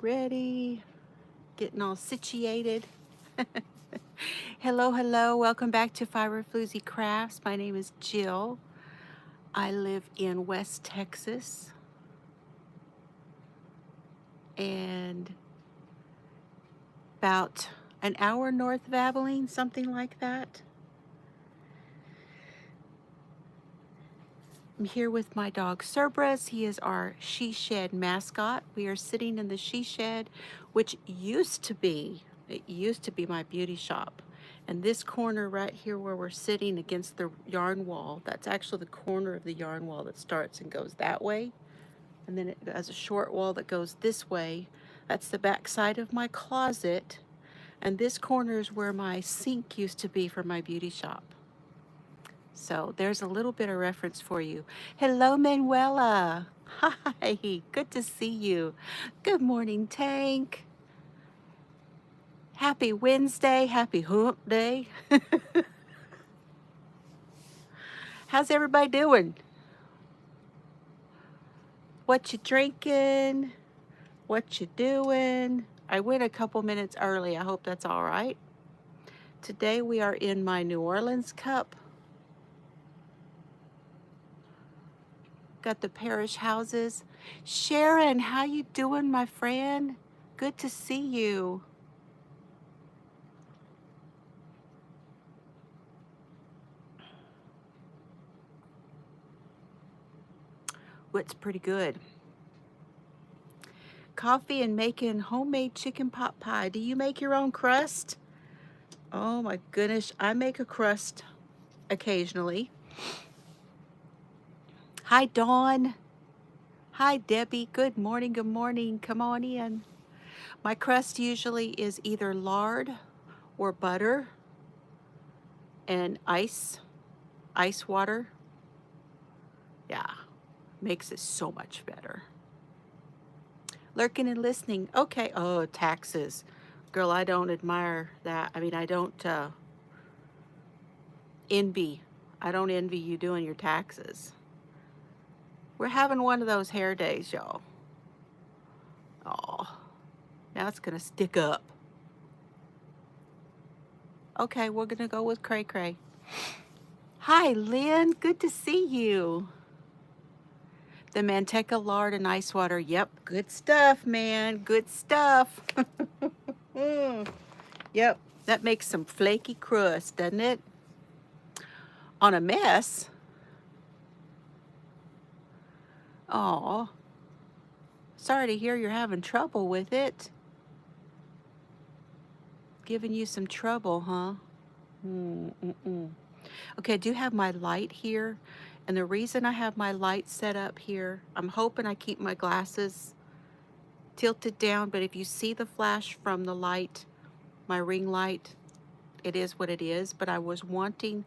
Ready, getting all situated. Hello, welcome back to FiberFloozieCrafts. My name is Jill. I live in West Texas and about an hour north of Abilene, something like that. I'm here with my dog Cerberus. He is our she shed mascot. We are sitting in the she shed, which used to be my beauty shop. And this corner right here where we're sitting against the yarn wall, that's actually the corner of the yarn wall that starts and goes that way. And then it has a short wall that goes this way. That's the back side of my closet. And this corner is where my sink used to be for my beauty shop. So there's a little bit of reference for you. Hello, Manuela. Hi, good to see you. Good morning, Tank. Happy Wednesday, happy hump day. How's everybody doing? What you drinking? What you doing? I went a couple minutes early. I hope that's all right. Today we are in my New Orleans cup. Got the parish houses. Sharon, how you doing, my friend? Good to see you. What's pretty good? Coffee and making homemade chicken pot pie. Do you make your own crust? Oh my goodness, I make a crust occasionally. Hi, Dawn. Hi, Debbie. Good morning, good morning. Come on in. My crust usually is either lard or butter and ice water. Yeah, makes it so much better. Lurking and listening. Okay. Oh, taxes. Girl, I don't admire that. I mean, I don't envy. I don't envy you doing your taxes. We're having one of those hair days, y'all. Oh, now it's going to stick up. Okay, we're going to go with Cray Cray. Hi, Lynn. Good to see you. The manteca, lard, and ice water. Yep, good stuff, man. Good stuff. Yep, that makes some flaky crust, doesn't it? On a mess. Oh, sorry to hear you're having trouble with it. Giving you some trouble, huh? Okay, I do have my light here. And the reason I have my light set up here, I'm hoping I keep my glasses tilted down, but if you see the flash from the light, my ring light, it is what it is. But I was wanting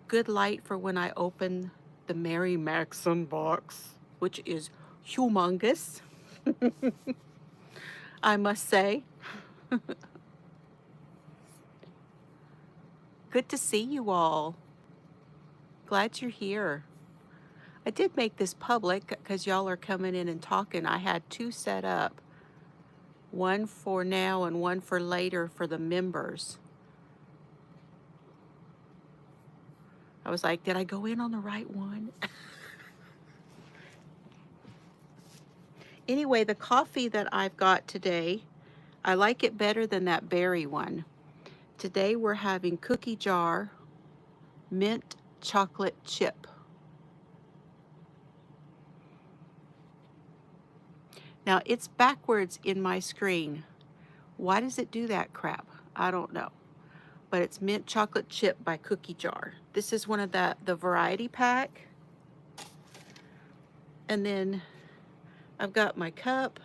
good light for when I open the Mary Maxim box, which is humongous, I must say. Good to see you all. Glad you're here. I did make this public because y'all are coming in and talking. I had two set up, one for now and one for later for the members. I was like, did I go in on the right one? Anyway, the coffee that I've got today, I like it better than that berry one. Today we're having cookie jar mint chocolate chip. Now it's backwards in my screen. Why does it do that crap? I don't know. But it's mint chocolate chip by Cookie Jar. This is one of the variety pack. And then I've got my cup.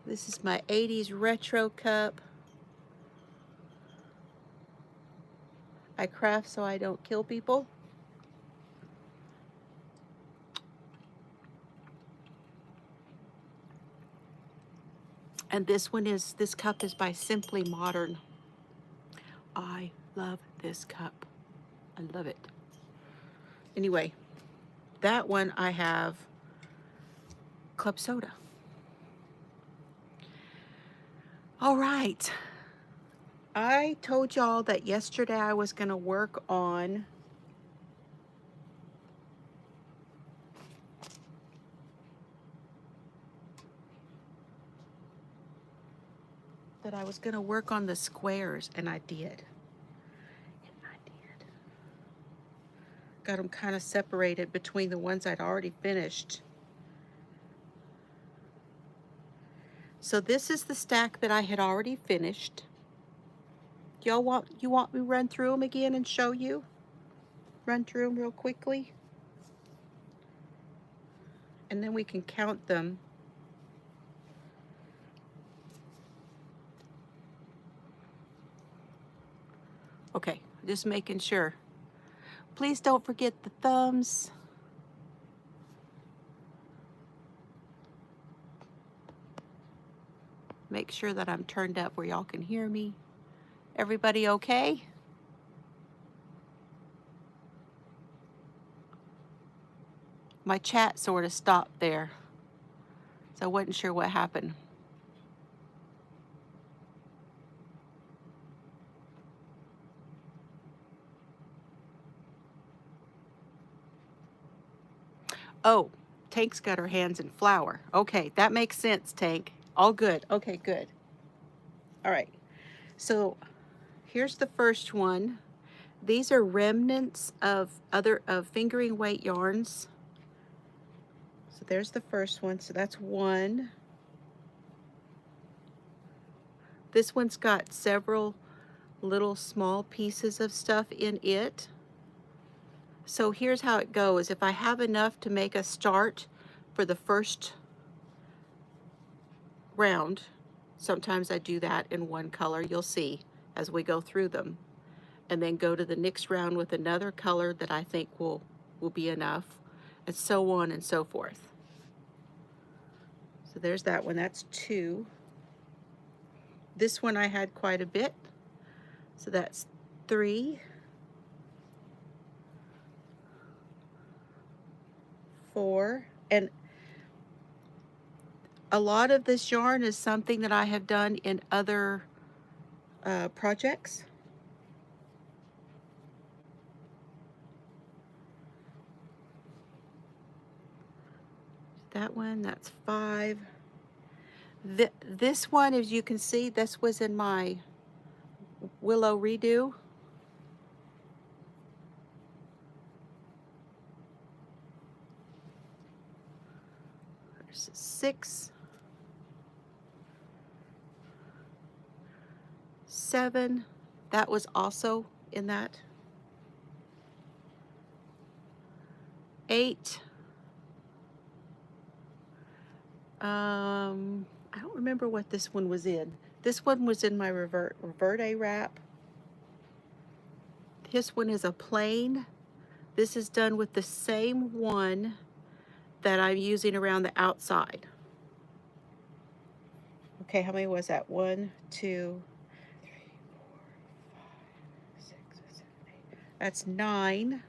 This is my 80s retro cup. I craft so I don't kill people. And this cup is by Simply Modern. I love this cup. I love it. Anyway, that one I have club soda. All right. I told y'all that yesterday I was going to work on the squares, and I did. Got them kind of separated between the ones I'd already finished. So this is the stack that I had already finished. You want me to run through them again and show you? Run through them real quickly. And then we can count them. Okay, just making sure. Please don't forget the thumbs. Make sure that I'm turned up where y'all can hear me. Everybody okay? My chat sort of stopped there, so I wasn't sure what happened. Oh, Tank's got her hands in flour. Okay, that makes sense, Tank. All good. Okay, good. All right. So here's the first one. These are remnants of fingering weight yarns. So there's the first one. So that's one. This one's got several little small pieces of stuff in it. So here's how it goes. If I have enough to make a start for the first round, sometimes I do that in one color, you'll see as we go through them, and then go to the next round with another color that I think will be enough, and so on and so forth. So there's that one. That's two. This one I had quite a bit, so that's three, four, and a lot of this yarn is something that I have done in other projects. That one, that's five. This one, as you can see, this was in my Willow Redo. There's 6, 7. That was also in that. 8. I don't remember what this one was in. This one was in my Reverte wrap. This one is a plain. This is done with the same one that I'm using around the outside. Okay, how many was that? 1, 2, 3, 4, 5, 6, 7, 8. That's 9,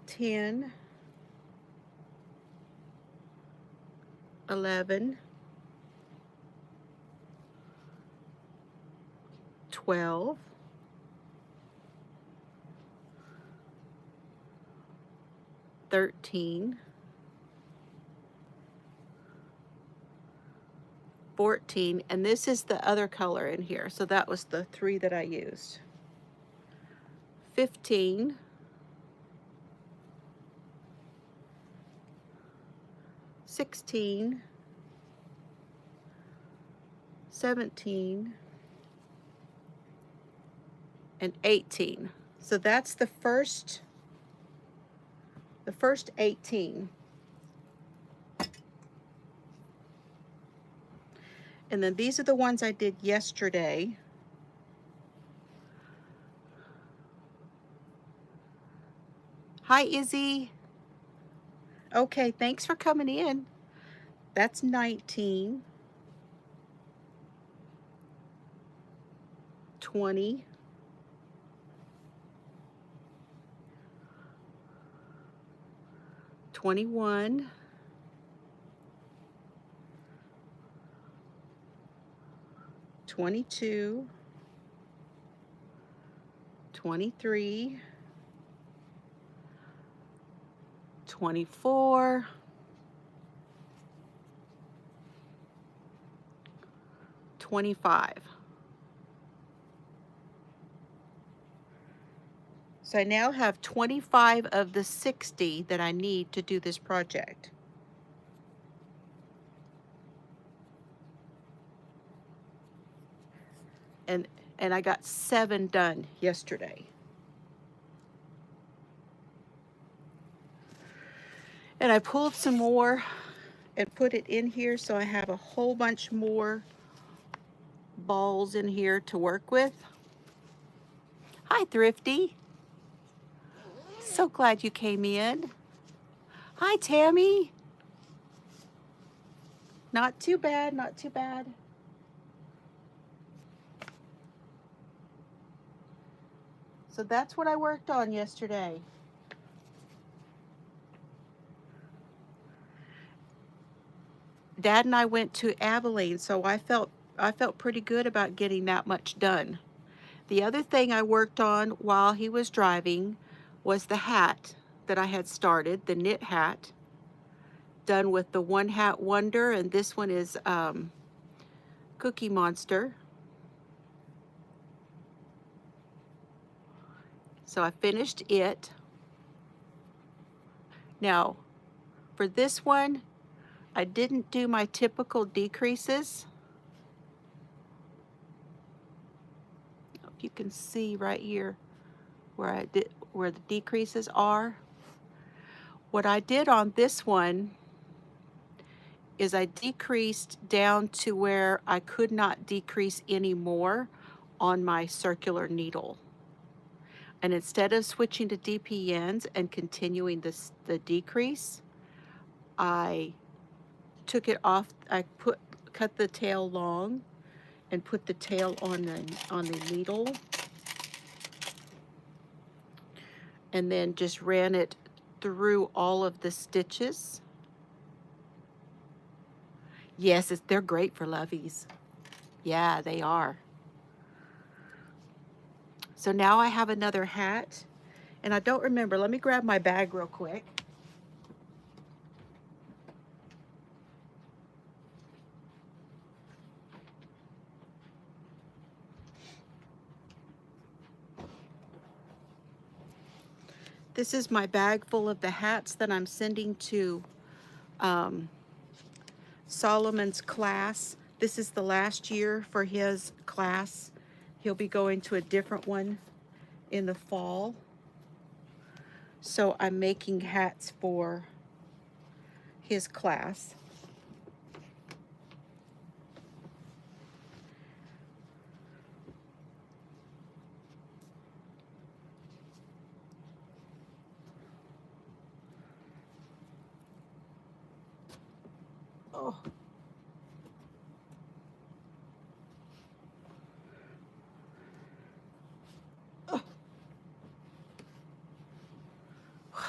10, 11, 12, 13, 14, and this is the other color in here. So that was the 3 that I used. 15, 16, 17, and 18. So that's the first 18. And then these are the ones I did yesterday. Hi, Izzy. Okay, thanks for coming in. That's 19, 20, 21, 22, 23, 24, 25. So I now have 25 of the 60 that I need to do this project. And I got 7 done yesterday. And I pulled some more and put it in here, so I have a whole bunch more balls in here to work with. Hi, Thrifty. So glad you came in. Hi, Tammy. Not too bad, not too bad. So that's what I worked on yesterday. Dad and I went to Abilene, so I felt pretty good about getting that much done. The other thing I worked on while he was driving was the hat that I had started, the knit hat, done with the One Hat Wonder, and this one is Cookie Monster. So I finished it. Now, for this one, I didn't do my typical decreases. If you can see right here where the decreases are. What I did on this one is I decreased down to where I could not decrease anymore on my circular needle. And instead of switching to DPNs and continuing the decrease, I took it off. I cut the tail long and put the tail on the needle, and then just ran it through all of the stitches. Yes, they're great for lovies. Yeah, they are. So now I have another hat, and I don't remember. Let me grab my bag real quick. This is my bag full of the hats that I'm sending to Solomon's class. This is the last year for his class. He'll be going to a different one in the fall. So I'm making hats for his class. Oh.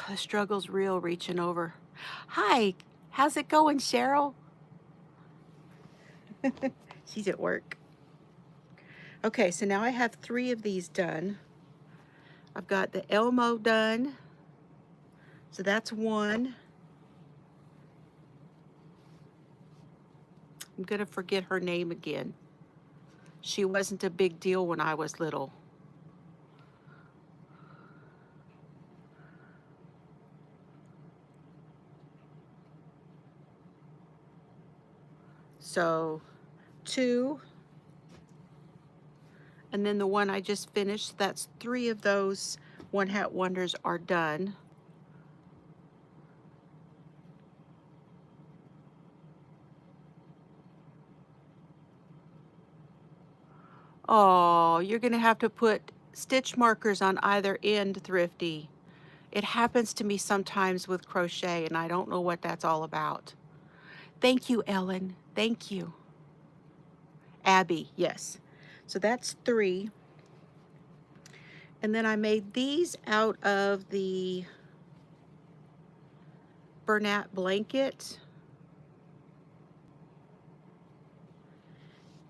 The struggle's real reaching over. Hi, how's it going, Cheryl? She's at work. Okay, so now I have 3 of these done. I've got the Elmo done. So that's 1. I'm gonna forget her name again. She wasn't a big deal when I was little. So 2, and then the one I just finished, that's 3 of those One Hat Wonders are done. Oh, you're gonna have to put stitch markers on either end, Thrifty. It happens to me sometimes with crochet, and I don't know what that's all about. Thank you, Ellen. Thank you. Abby, yes. So that's 3. And then I made these out of the Bernat blanket.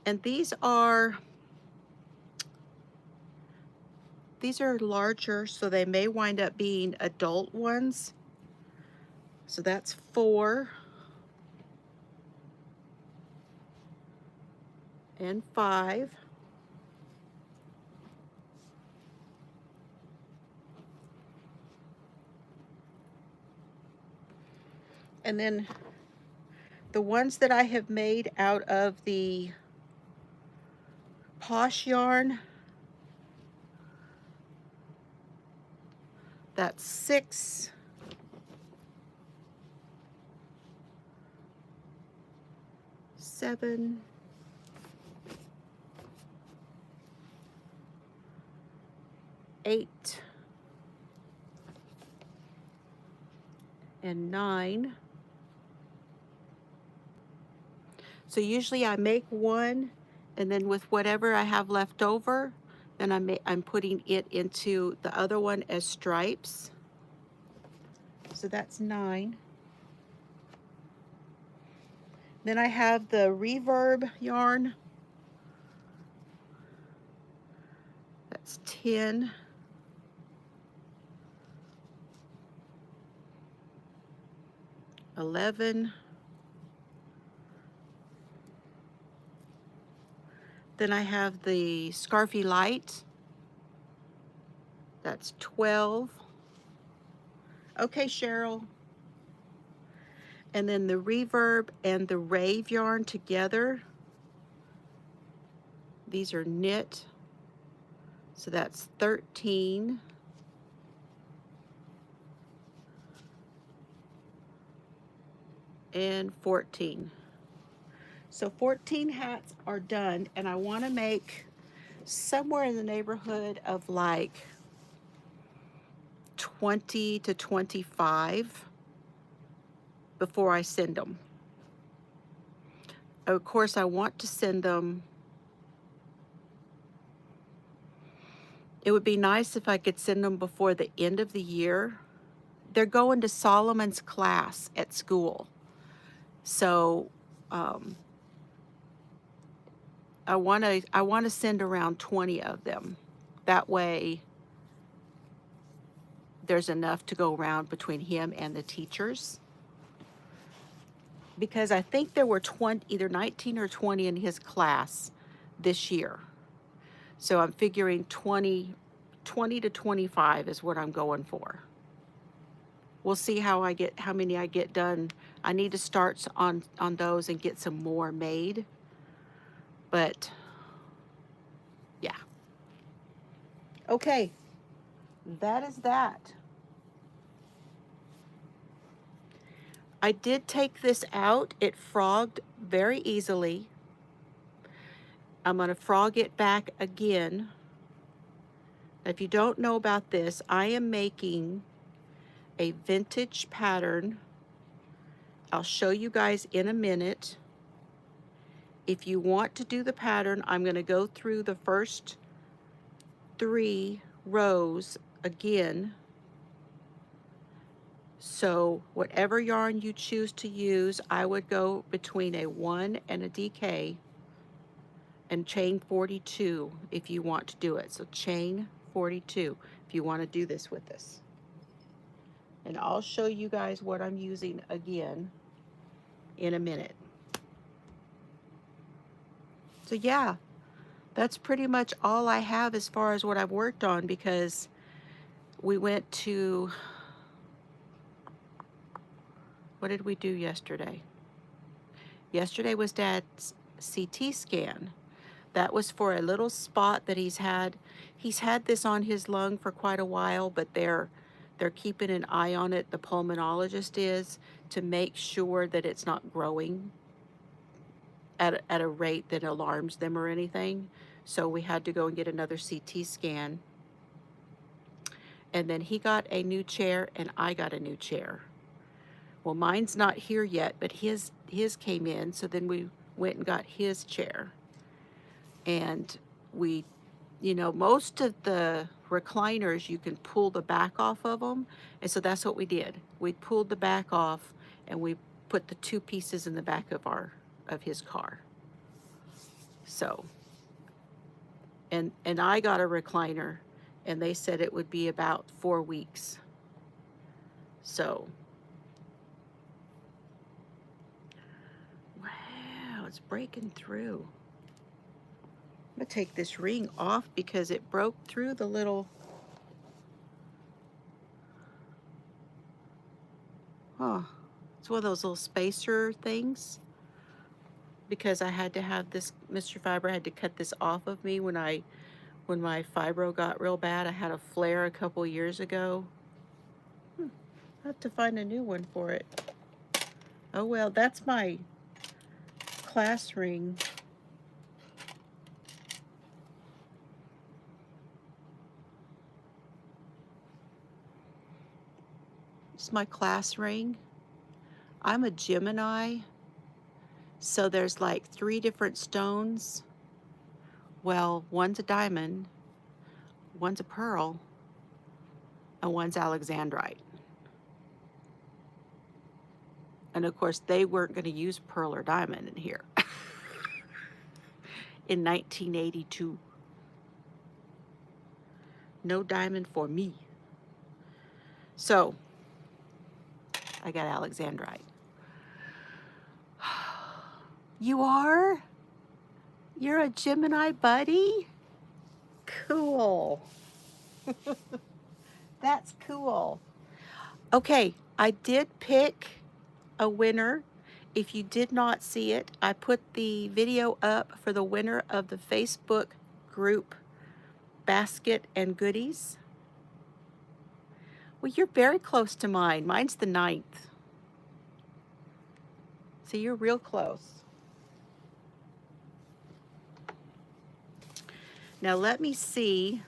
And these are larger, so they may wind up being adult ones. So that's 4 and 5. And then the ones that I have made out of the Posh yarn, that's 6, 7, 8, and 9. So usually I make one, and then with whatever I have left over, then I'm putting it into the other one as stripes. So that's 9. Then I have the Reverb yarn. That's 10. 11. Then I have the Scarfy Light. That's 12. Okay, Cheryl. And then the Reverb and the Rave yarn together. These are knit. So that's 13. And 14. So 14 hats are done, and I want to make somewhere in the neighborhood of like 20 to 25 before I send them. Of course, I want to send them. It would be nice if I could send them before the end of the year. They're going to Solomon's class at school. So I want to send around 20 of them. That way there's enough to go around between him and the teachers. Because I think there were either 19 or 20 in his class this year. So I'm figuring 20 to 25 is what I'm going for. We'll see how many I get done. I need to start on those and get some more made. But yeah. Okay. That is that. I did take this out. It frogged very easily. I'm going to frog it back again. If you don't know about this, I am making a vintage pattern. I'll show you guys in a minute. If you want to do the pattern, I'm going to go through the first 3 rows again. So whatever yarn you choose to use, I would go between a 1 and a DK and chain 42 if you want to do it. So chain 42 if you want to do this with us. And I'll show you guys what I'm using again in a minute. So yeah, that's pretty much all I have as far as what I've worked on, because we went to, what did we do yesterday? Yesterday was Dad's CT scan. That was for a little spot that he's had. He's had this on his lung for quite a while, but they're keeping an eye on it, the pulmonologist is, to make sure that it's not growing at a rate that alarms them or anything. So we had to go and get another CT scan. And then he got a new chair and I got a new chair. Well, mine's not here yet, but his came in, so then we went and got his chair. And we, most of the recliners, you can pull the back off of them. And so that's what we did. We pulled the back off and we put the 2 pieces in the back of his car. So, and I got a recliner, and they said it would be about 4 weeks. So, wow, it's breaking through. I'm gonna take this ring off because it broke through the little, oh, it's one of those little spacer things. Because I had to have this, Mr. Fiber had to cut this off of me when my fibro got real bad. I had a flare a couple years ago. I have to find a new one for it. Oh well, that's my class ring. It's my class ring. I'm a Gemini, so there's like 3 different stones. Well, one's a diamond, one's a pearl, and one's alexandrite. And of course, they weren't going to use pearl or diamond in here in 1982. No diamond for me. So, I got alexandrite. You are? You're a Gemini buddy? Cool. That's cool. Okay, I did pick a winner. If you did not see it, I put the video up for the winner of the Facebook group basket and goodies. Well, you're very close to mine. Mine's the 9th. So you're real close. Now let me see.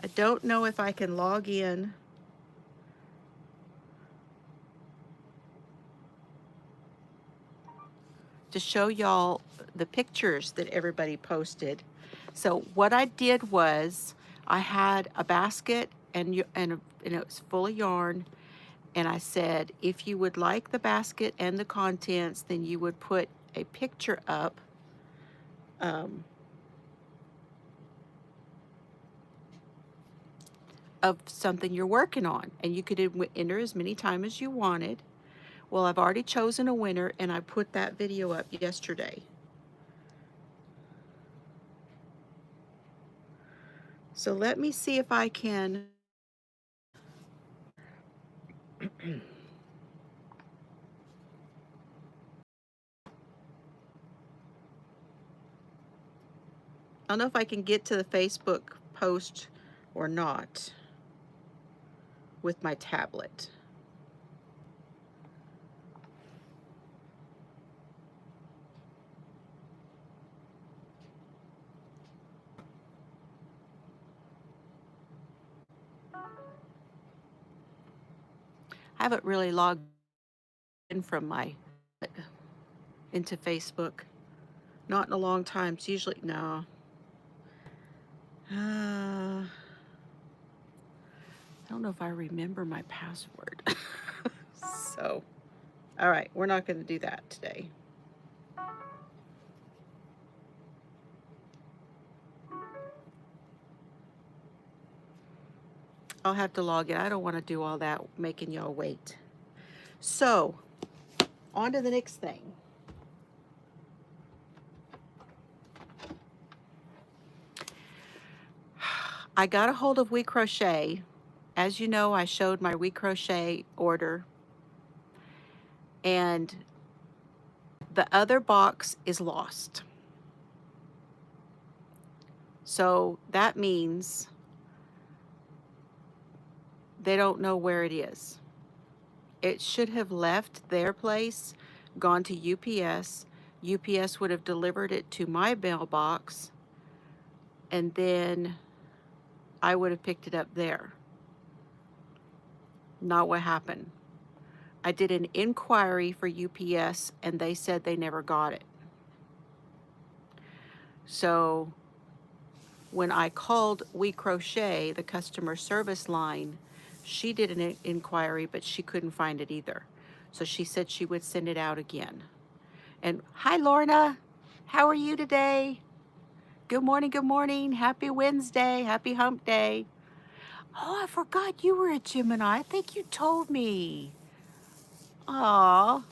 I don't know if I can log in. To show y'all the pictures that everybody posted. So what I did was I had a basket and it was full of yarn, and I said if you would like the basket and the contents, then you would put a picture up of something you're working on, and you could enter as many times as you wanted. Well, I've already chosen a winner, and I put that video up yesterday. So let me see if I can I don't know if I can get to the Facebook post or not with my tablet. I haven't really logged in from into Facebook. Not in a long time. It's usually, no. I don't know if I remember my password. So, all right, we're not going to do that today. I'll have to log in. I don't want to do all that making y'all wait. So, on to the next thing. I got a hold of We Crochet. As you know, I showed my We Crochet order, and the other box is lost. So that means they don't know where it is. It should have left their place, gone to UPS. UPS would have delivered it to my mailbox, and then I would have picked it up there. Not what happened. I did an inquiry for UPS, and they said they never got it. So when I called We Crochet, the customer service line, she did an inquiry, but she couldn't find it either. So she said she would send it out again. And hi, Lorna. How are you today? Good morning, good morning. Happy Wednesday. Happy hump day. Oh, I forgot you were a Gemini. I think you told me. Aw.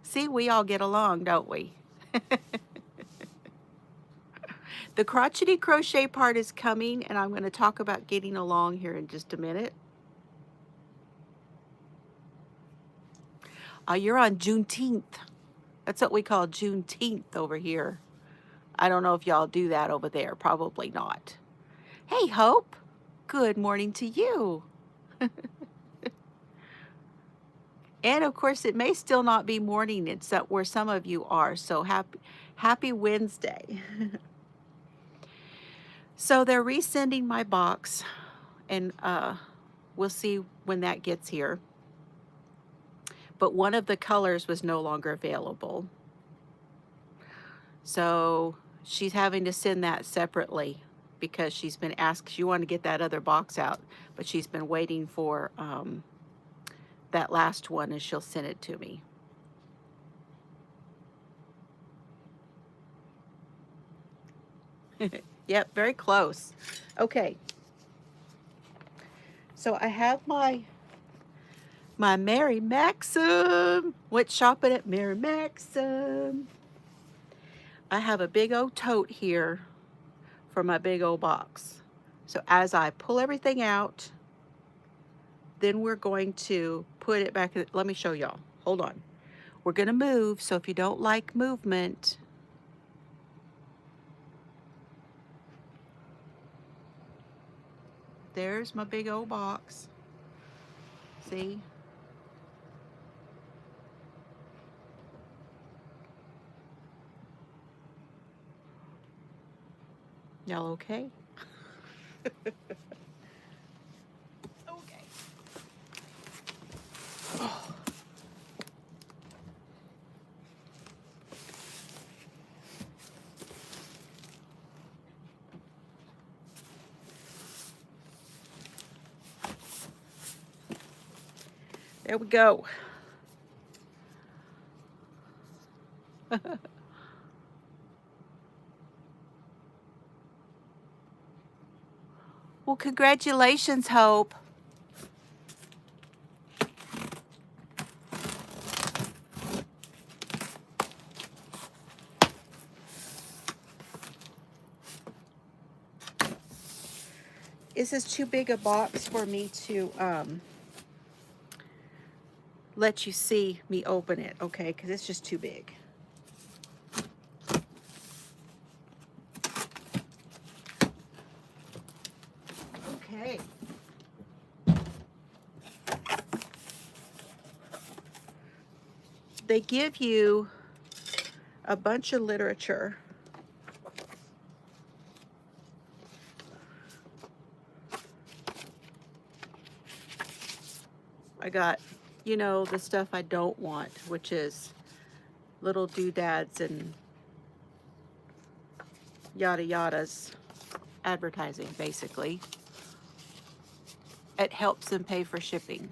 See, we all get along, don't we? The crotchety crochet part is coming, and I'm going to talk about getting along here in just a minute. You're on Juneteenth. That's what we call Juneteenth over here. I don't know if y'all do that over there. Probably not. Hey, Hope. Good morning to you. And of course, it may still not be morning. It's where some of you are. So happy Wednesday. So they're resending my box, and we'll see when that gets here. But one of the colors was no longer available. So she's having to send that separately because she's been asked, she wanted to get that other box out, but she's been waiting for that last one, and she'll send it to me. Yep, very close. Okay. So I have my Mary Maxim. Went shopping at Mary Maxim. I have a big old tote here for my big old box. So as I pull everything out, then we're going to put it back. Let me show y'all. Hold on. We're going to move, so if you don't like movement, there's my big old box. See? Y'all okay? Okay. Oh. There we go. Well, congratulations, Hope. This is too big a box for me to let you see me open it, okay? Because it's just too big. Okay. They give you a bunch of literature. I got, you know, the stuff I don't want, which is little doodads and yada yadas, advertising basically. It helps them pay for shipping.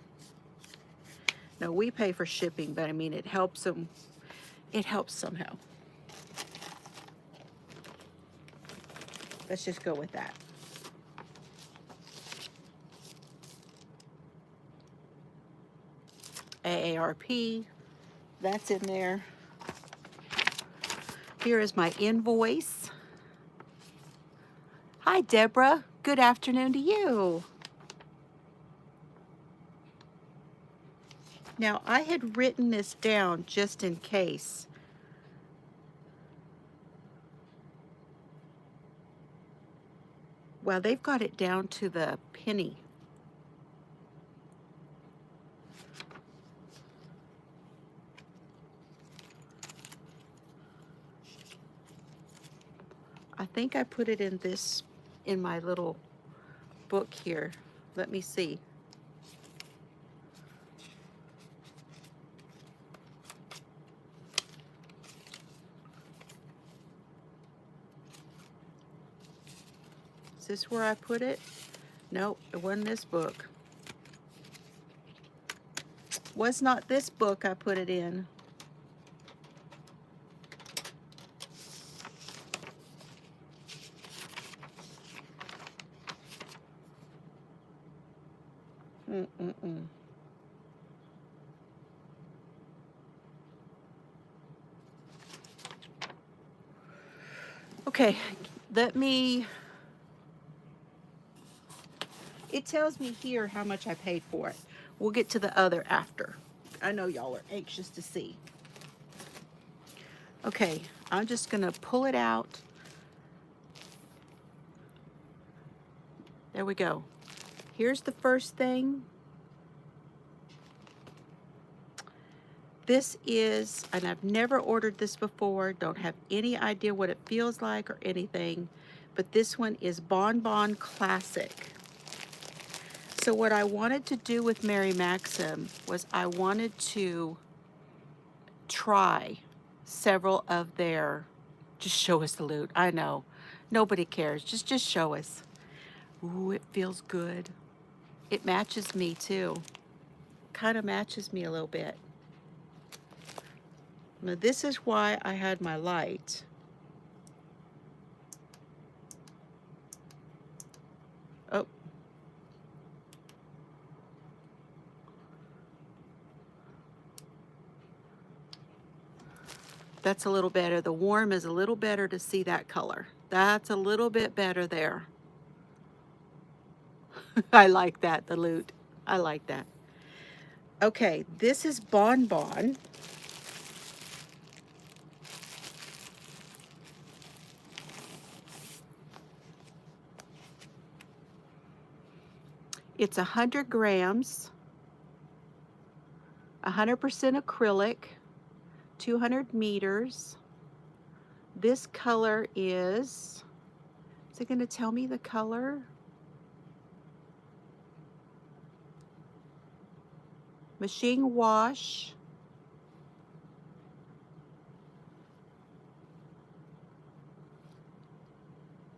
No, we pay for shipping, but I mean it helps them, it helps somehow. Let's just go with that. AARP, that's in there. Here is my invoice. Hi, Deborah. Good afternoon to you. Now, I had written this down just in case. Well, they've got it down to the penny. I think I put it in this, in my little book here. Let me see. Is this where I put it? Nope, it wasn't this book. Was not this book I put it in. Mm-mm-mm. Okay, let me, it tells me here how much I paid for it. We'll get to the other after. I know y'all are anxious to see. Okay, I'm just gonna pull it out. There we go. Here's the first thing. This is, and I've never ordered this before, don't have any idea what it feels like or anything, but this one is Bon Bon Classic. So what I wanted to do with Mary Maxim was I wanted to try several of their, just show us the loot. I know, nobody cares, just show us. Ooh, it feels good. It matches me too. Kind of matches me a little bit. Now this is why I had my light. Oh. That's a little better. The warm is a little better to see that color. That's a little bit better there. I like that, the loot. I like that. Okay, this is Bon Bon. It's 100 grams, 100% acrylic, 200 meters. This color is it going to tell me the color? Machine wash.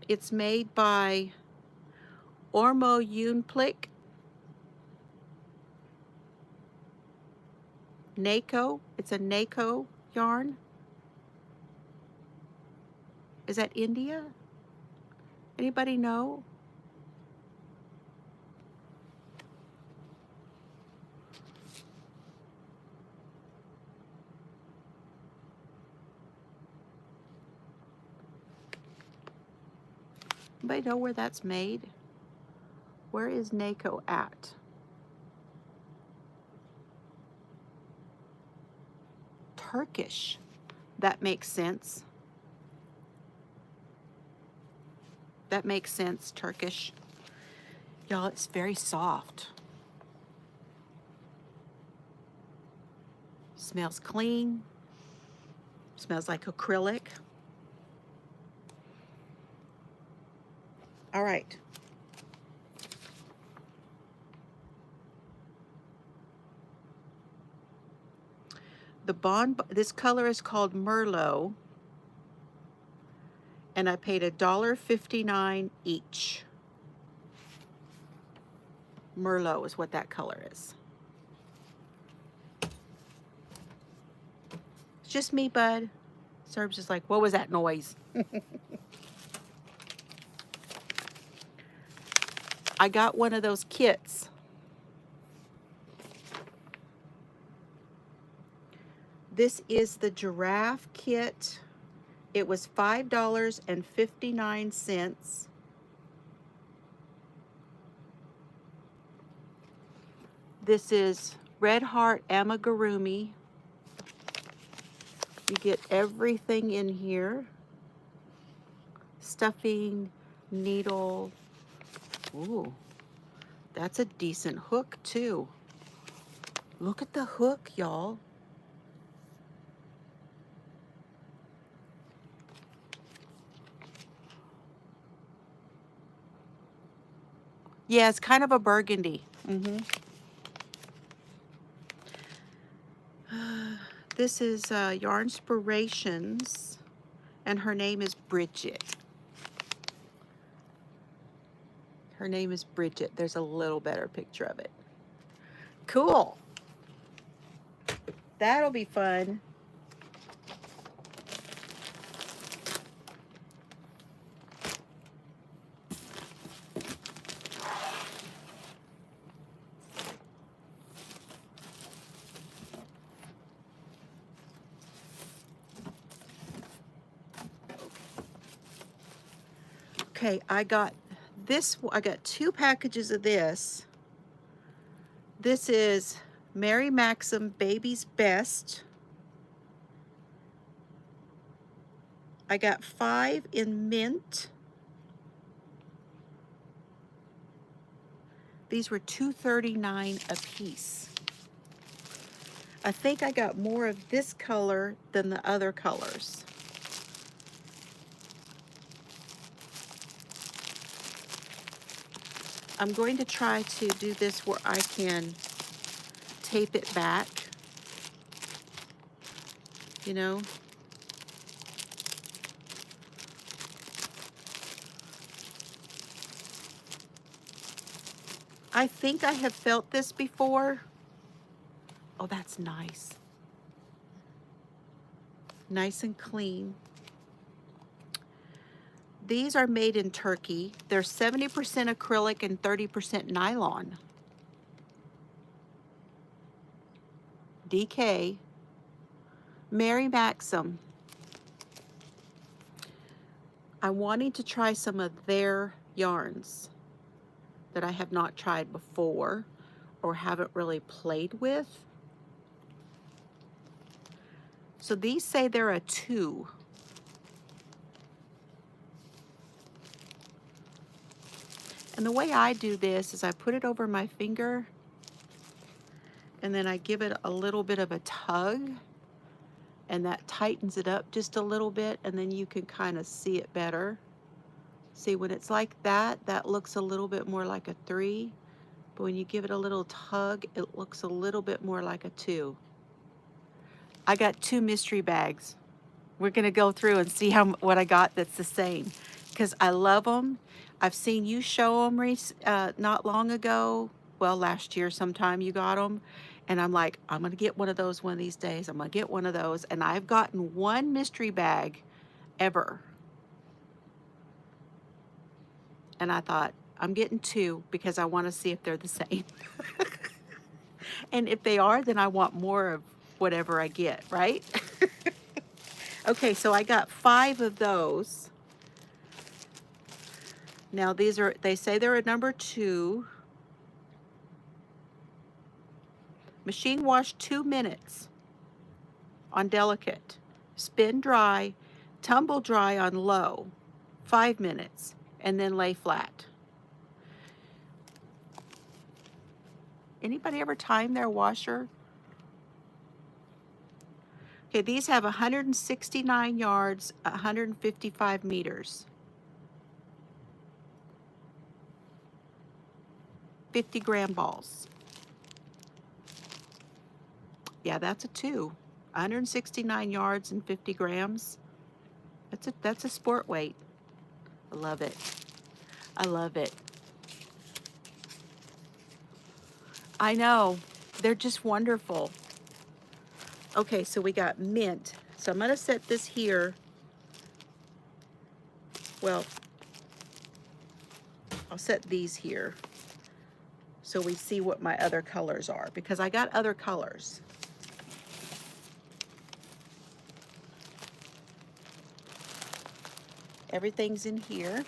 It's made by Ormo Unplick. NACO. It's a NACO yarn. Is that India? Anybody know? Anybody know where that's made? Where is NACO at? Turkish. That makes sense. That makes sense, Turkish. Y'all, it's very soft. Smells clean. Smells like acrylic. All right. This color is called Merlot, and I paid $1.59 each. Merlot is what that color is. It's just me, bud. Serb's just like, what was that noise? I got one of those kits. This is the giraffe kit. It was $5.59. This is Red Heart Amigurumi. You get everything in here. Stuffing, needle. Ooh, that's a decent hook too. Look at the hook, y'all. Yeah, it's kind of a burgundy. This is Yarnspirations, and her name is Bridget. Her name is Bridget. There's a little better picture of it. Cool. That'll be fun. Okay, I got this. I got 2 packages of this. This is Mary Maxim Baby's Best. I got 5 in mint. These were $2.39 a piece. I think I got more of this color than the other colors. I'm going to try to do this where I can tape it back, you know. I think I have felt this before. Oh, that's nice. Nice and clean. These are made in Turkey. They're 70% acrylic and 30% nylon. DK. Mary Maxim. I'm wanting to try some of their yarns that I have not tried before or haven't really played with. So these say they're a 2. And the way I do this is I put it over my finger and then I give it a little bit of a tug, and that tightens it up just a little bit, and then you can kind of see it better. See, when it's like that, that looks a little bit more like a 3, but when you give it a little tug, it looks a little bit more like a 2. I got 2 mystery bags. We're gonna go through and see what I got that's the same, because I love them. I've seen you show them not long ago. Well, last year sometime you got them. And I'm like, I'm gonna get one of those one of these days. I'm gonna get one of those. And I've gotten 1 mystery bag ever. And I thought, I'm getting 2 because I wanna see if they're the same. And if they are, then I want more of whatever I get, right? Okay, so I got 5 of those. Now these are, they say they're a number 2. Machine wash 2 minutes on delicate. Spin dry, tumble dry on low, 5 minutes, and then lay flat. Anybody ever time their washer? Okay, these have 169 yards, 155 meters. 50-gram balls. Yeah, that's a 2. 169 yards and 50 grams. That's a sport weight. I love it. I love it. I know. They're just wonderful. Okay, so we got mint. So I'm gonna set this here. Well, I'll set these here so we see what my other colors are, because I got other colors. Everything's in here.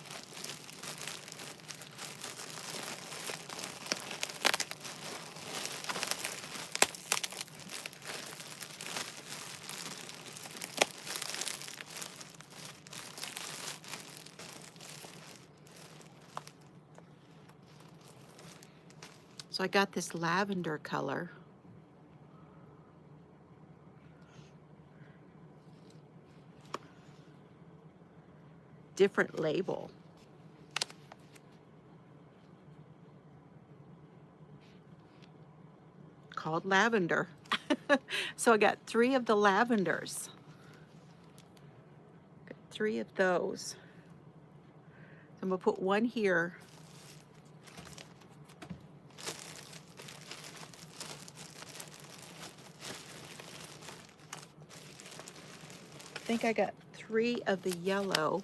So I got this lavender color. Different label. Called lavender. So I got 3 of the lavenders. Got 3 of those. So I'm gonna put 1 here. I think I got 3 of the yellow.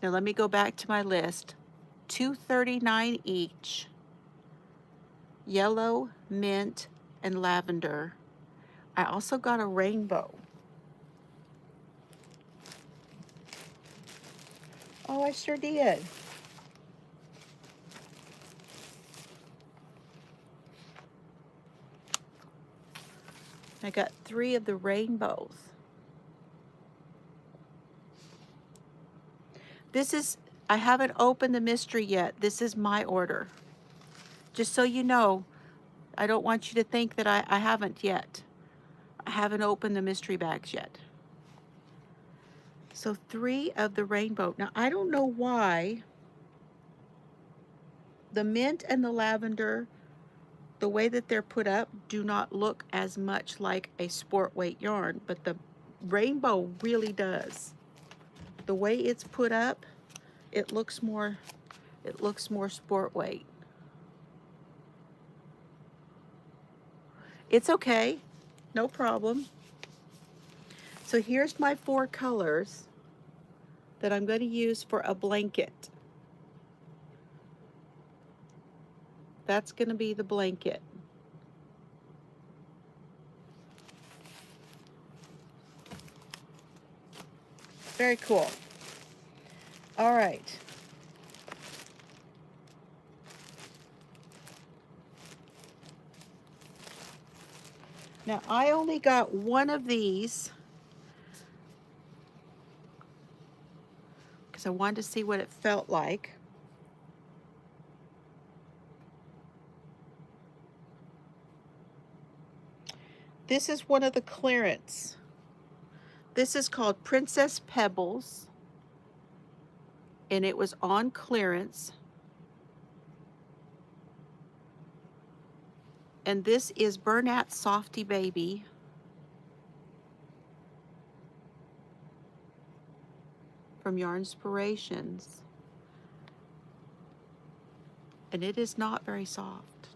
Now let me go back to my list. $2.39 each. yellow, mint, and lavender. I also got a rainbow. Oh, I sure did. I got 3 of the rainbows. This is, I haven't opened the mystery yet. This is my order. Just so you know, I don't want you to think that I haven't yet. I haven't opened the mystery bags yet. So 3 of the rainbow. Now, I don't know why the mint and the lavender, the way that they're put up, do not look as much like a sport weight yarn, but the rainbow really does. The way it's put up, it looks more sport weight. It's okay, no problem. So here's my 4 colors that I'm going to use for a blanket. That's going to be the blanket. Very cool. All right. Now I only got 1 of these because I wanted to see what it felt like. This is one of the clearance. This is called Princess Pebbles, and it was on clearance. And this is Bernat Softy Baby. From Yarnspirations. And it is not very soft.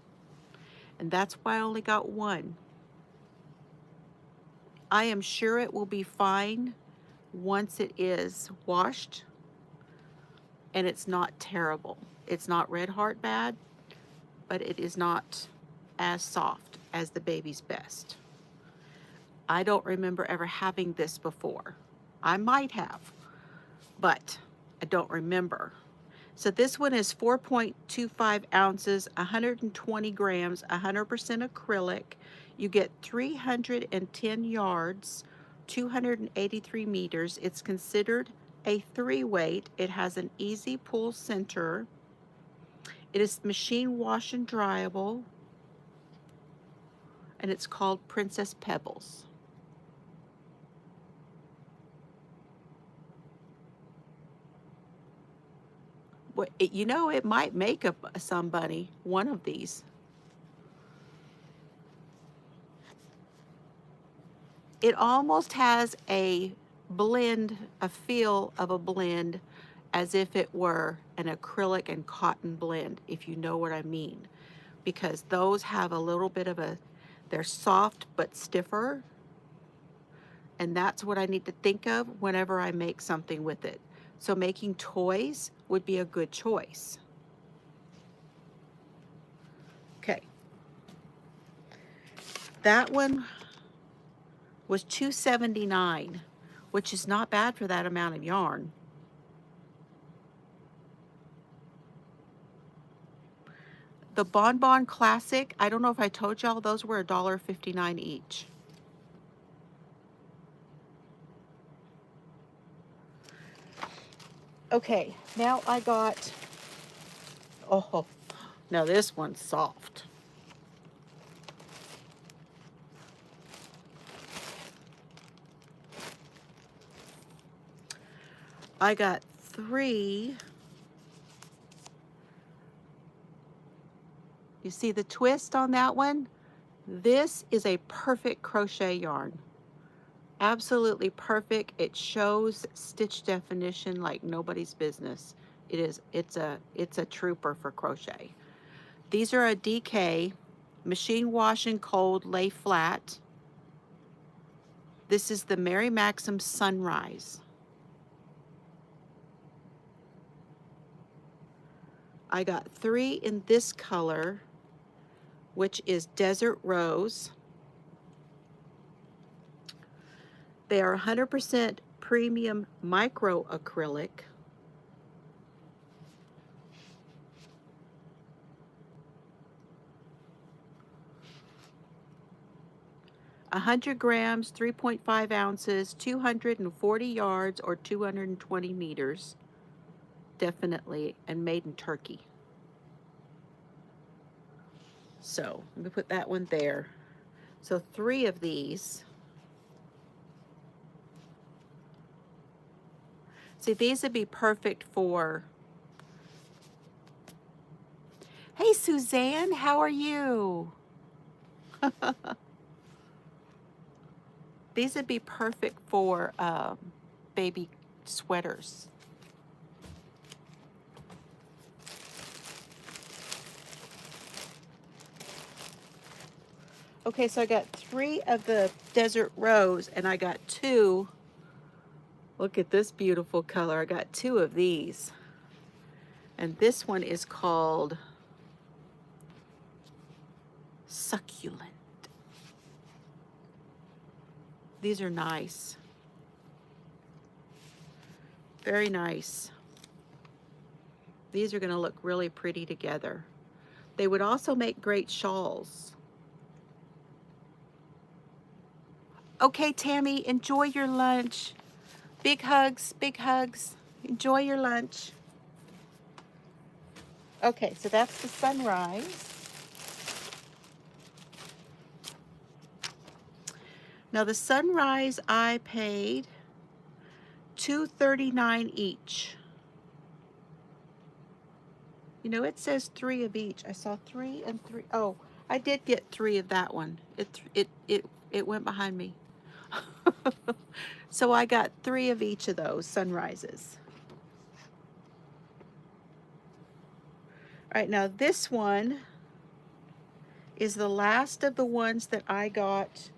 And that's why I only got 1. I am sure it will be fine once it is washed, and it's not terrible. It's not Red Heart bad, but it is not as soft as the Baby's Best. I don't remember ever having this before. I might have, but I don't remember. So this one is 4.25 ounces, 120 grams, 100% acrylic. You get 310 yards, 283 meters. It's considered a 3-weight. It has an easy pull center. It is machine wash and dryable. And it's called Princess Pebbles. Well, you know, it might make somebody one of these. It almost has a blend, a feel of a blend, as if it were an acrylic and cotton blend, if you know what I mean. Because those have a little bit of a, they're soft but stiffer. And that's what I need to think of whenever I make something with it. So making toys would be a good choice. Okay. That one was $2.79, which is not bad for that amount of yarn. The Bon Bon Classic, I don't know if I told y'all, those were $1.59 each. Okay, now I got, oh, now this one's soft. I got 3. You see the twist on that one? This is a perfect crochet yarn. Absolutely perfect. It shows stitch definition like nobody's business. It's a trooper for crochet. These are a DK, machine wash and cold, lay flat. This is the Mary Maxim Sunrise. I got 3 in this color. which is Desert Rose. They are 100% premium micro acrylic. "100 grams, 3.5 ounces, 240 yards or 220 meters, definitely, and made in Turkey." So let me put that one there. So 3 of these. See, these would be perfect for, hey Suzanne, how are you? These would be perfect for baby sweaters. Okay, so I got 3 of the Desert Rose, and I got 2. Look at this beautiful color. I got 2 of these. And this one is called Succulent. These are nice. Very nice. These are going to look really pretty together. They would also make great shawls. Okay, Tammy, enjoy your lunch. Big hugs, big hugs. Enjoy your lunch. Okay, so that's the Sunrise. Now the Sunrise, I paid $2.39 each. You know, it says 3 of each. I saw 3 and 3. Oh, I did get 3 of that one. It went behind me. So I got 3 of each of those Sunrises. All right, now this one is the last of the ones that I got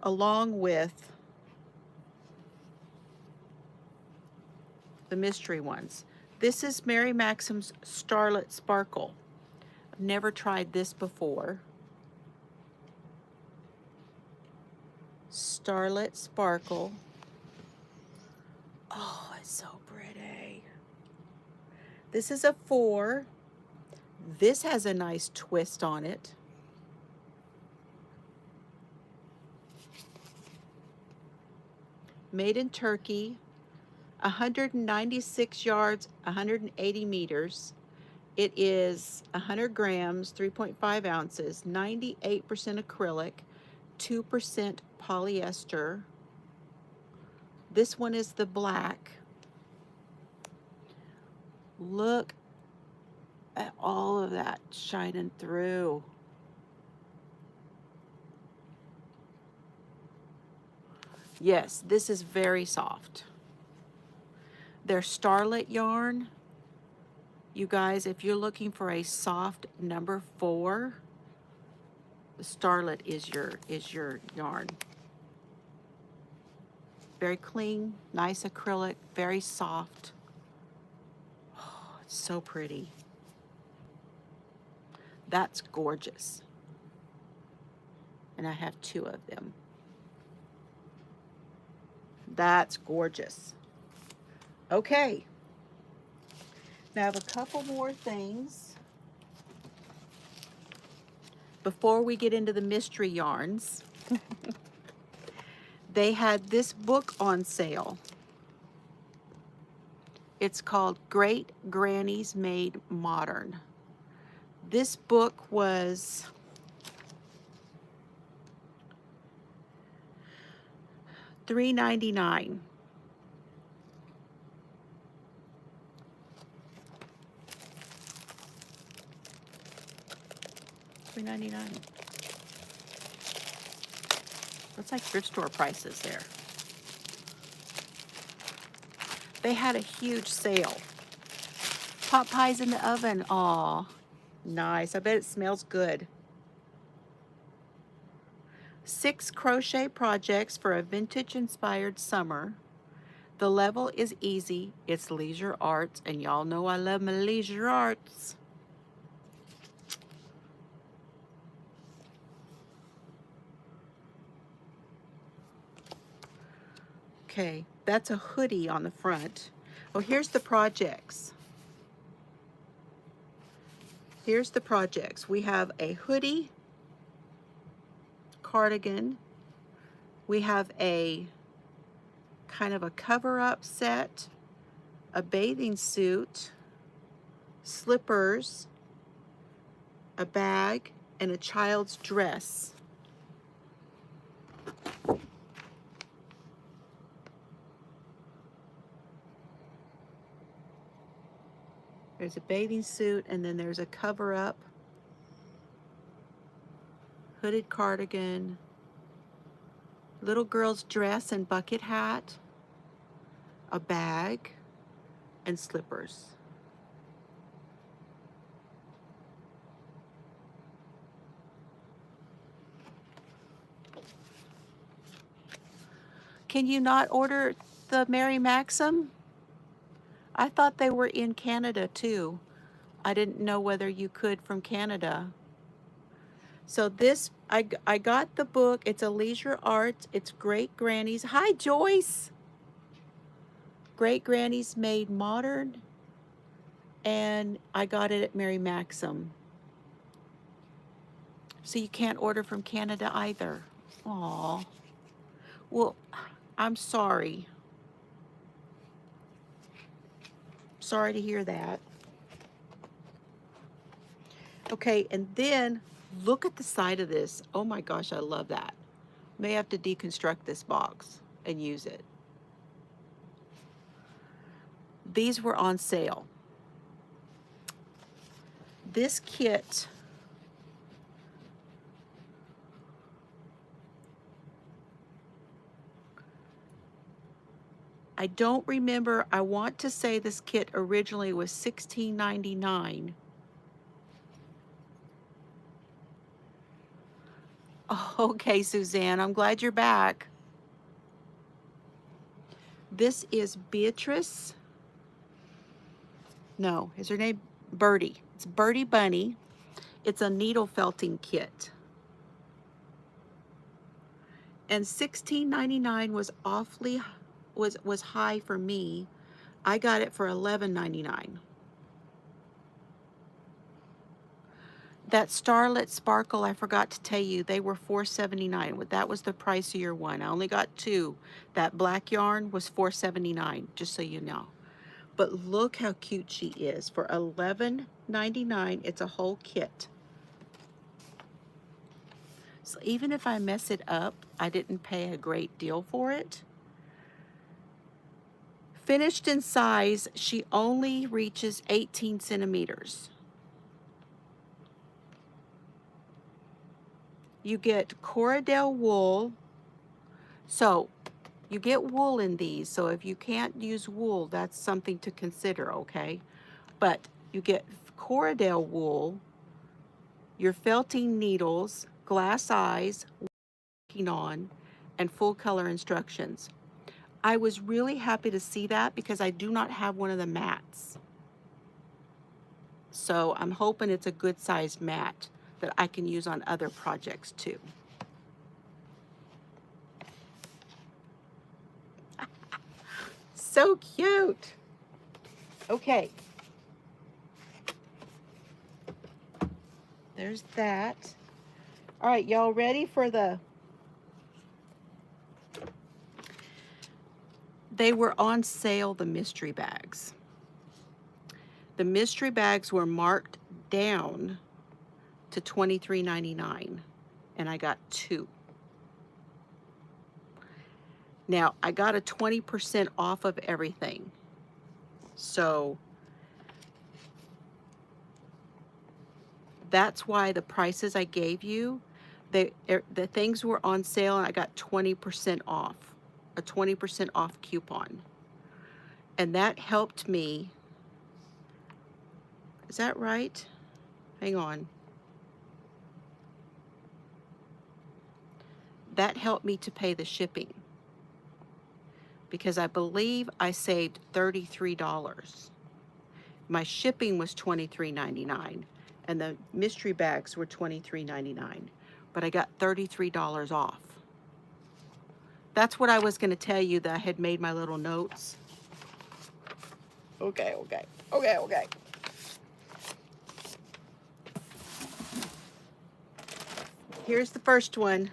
along with the mystery ones. This is Mary Maxim's Starlit Sparkle. I've never tried this before. Starlit Sparkle. Oh, it's so pretty. This is a 4. This has a nice twist on it. Made in Turkey. 196 yards, 180 meters. It is 100 grams, 3.5 ounces, 98% acrylic, 2% polyester. This one is the black. Look at all of that shining through. Yes, this is very soft. Their Starlit yarn, you guys, if you're looking for a soft number 4, the Starlit is your yarn. Very clean, nice acrylic, very soft. Oh, it's so pretty. That's gorgeous. And I have 2 of them. That's gorgeous. Okay. Now I have a couple more things before we get into the mystery yarns. They had this book on sale. It's called Great Grannies Made Modern. This book was $3.99. $3.99. Looks like thrift store prices there. They had a huge sale. Pot pies in the oven. Aw, nice. I bet it smells good. 6 crochet projects for a vintage-inspired summer. The level is easy. It's leisure arts, and y'all know I love my leisure arts. Okay, that's a hoodie on the front. Oh, here's the projects. Here's the projects. We have a hoodie, cardigan. We have a kind of a cover-up set, a bathing suit, slippers, a bag, and a child's dress. There's a bathing suit, and then there's a cover-up, hooded cardigan, little girl's dress and bucket hat, a bag, and slippers. Can you not order the Mary Maxim? I thought they were in Canada too. I didn't know whether you could from Canada. So this, I got the book. It's a leisure arts. It's Great Grannies. Hi, Joyce. Great Grannies Made Modern. And I got it at Mary Maxim. So you can't order from Canada either. Aw. Well, I'm sorry. Sorry to hear that. Okay, and then look at the side of this. Oh my gosh, I love that. May have to deconstruct this box and use it. These were on sale. This kit I don't remember. I want to say this kit originally was $16.99. Oh, okay, Suzanne, I'm glad you're back. This is Beatrice. No, is her name Birdie? It's Birdie Bunny. It's a needle felting kit. And $16.99 was awfully was high for me. I got it for $11.99. That Starlit Sparkle, I forgot to tell you, they were $4.79. That was the pricier one. I only got two. That black yarn was $4.79, just so you know. But look how cute she is. For $11.99, it's a whole kit. So even if I mess it up, I didn't pay a great deal for it. Finished in size, she only reaches 18 centimeters. You get Corriedale wool. So you get wool in these. So if you can't use wool, that's something to consider, okay? But you get Corriedale wool, your felting needles, glass eyes, working on, and full color instructions. I was really happy to see that because I do not have one of the mats. So I'm hoping it's a good sized mat that I can use on other projects too. So cute. Okay. There's that. All right, y'all ready for the... They were on sale, the mystery bags. The mystery bags were marked down to $23.99, and I got two. Now, I got a 20% off of everything. So that's why the prices I gave you, the things were on sale, and I got 20% off, a 20% off coupon. And that helped me. Is that right? Hang on. That helped me to pay the shipping, because I believe I saved $33. My shipping was $23.99, and the mystery bags were $23.99, but I got $33 off. That's what I was going to tell you, that I had made my little notes. Okay. Here's the first one.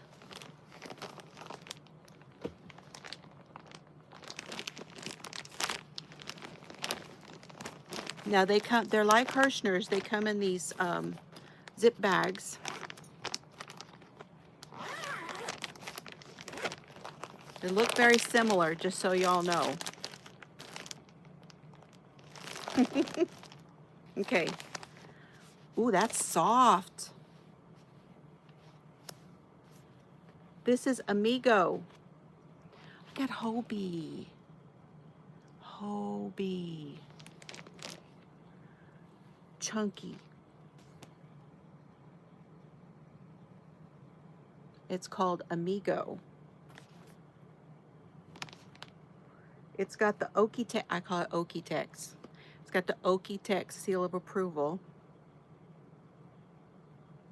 Now they're like Hirschner's. They come in these zip bags. They look very similar, just so y'all know. Okay. Ooh, that's soft. This is Amigo. I got Hobie. Chunky. It's called Amigo. It's got the Okie-Tex, I call it Okie-Tex. It's got the Okie-Tex seal of approval.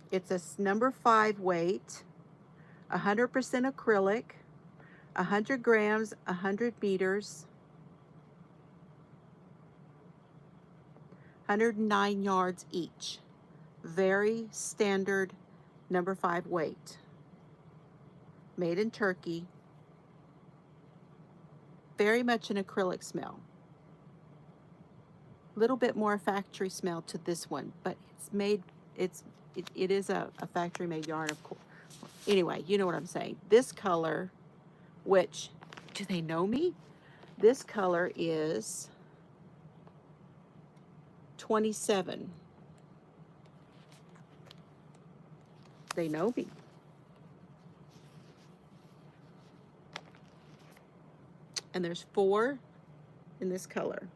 It's a number 5 weight, 100% acrylic, 100 grams, 100 meters, 109 yards each. Very standard number 5 weight. Made in Turkey. Very much an acrylic smell. Little bit more factory smell to this one, but it's made, it is a factory made yarn, of course. Anyway, you know what I'm saying. This color, which, do they know me? This color is 27. They know me. And there's 4 in this color.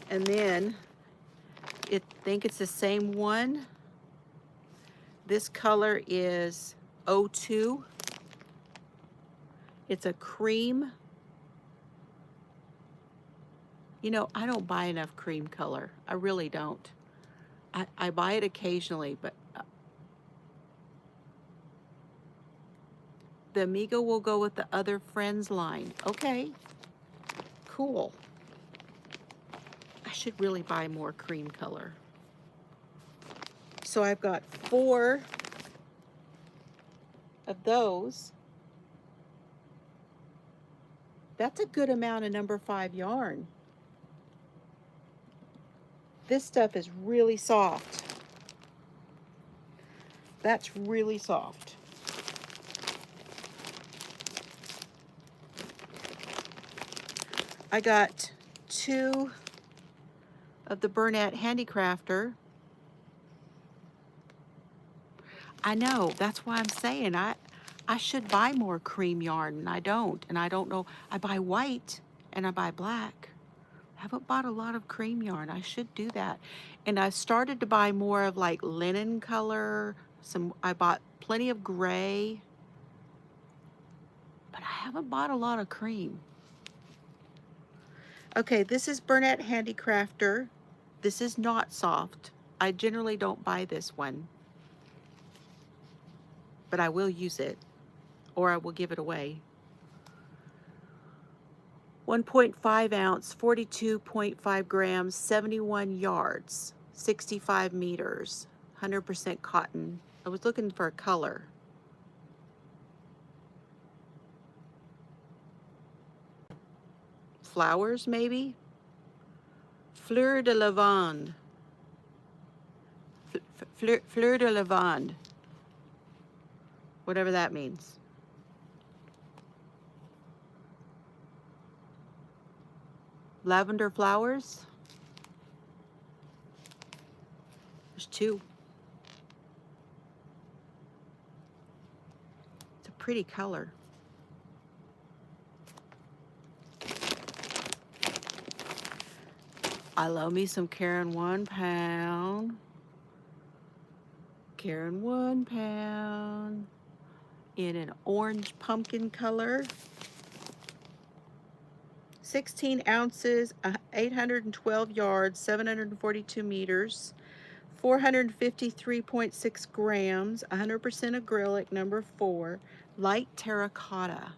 And then, I think it's the same one. This color is 02. It's a cream. You know, I don't buy enough cream color. I really don't. I buy it occasionally, but the Amigo will go with the Other Friends line. Okay, cool. I should really buy more cream color. So I've got 4 of those. That's a good amount of number 5 yarn. This stuff is really soft. That's really soft. I got 2 of the Bernat Handicrafter. I know, that's why I'm saying I should buy more cream yarn, and I don't. And I don't know, I buy white and I buy black. I haven't bought a lot of cream yarn. I should do that. And I started to buy more of like linen color. I bought plenty of gray, but I haven't bought a lot of cream. Okay, this is Bernat Handicrafter. This is not soft. I generally don't buy this one, but I will use it, or I will give it away. 1.5 ounce, 42.5 grams, 71 yards, 65 meters, 100% cotton. I was looking for a color. Flowers, maybe? Fleur de lavande. Fleur de lavande. Whatever that means. Lavender flowers. There's 2. It's a pretty color. I love me some Caron 1 pound. Caron 1 pound in an orange pumpkin color. 16 ounces, 812 yards, 742 meters, 453.6 grams, 100% acrylic, number 4, light terracotta.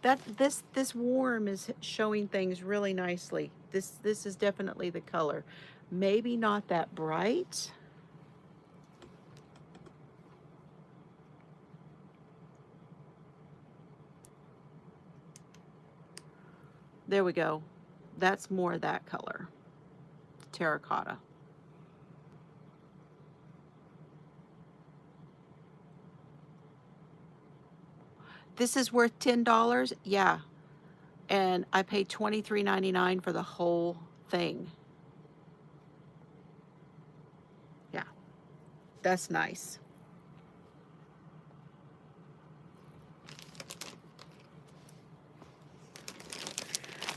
This warm is showing things really nicely. This is definitely the color. Maybe not that bright. There we go. That's more that color. Terracotta. This is worth $10? Yeah. And I paid $23.99 for the whole thing. Yeah. That's nice.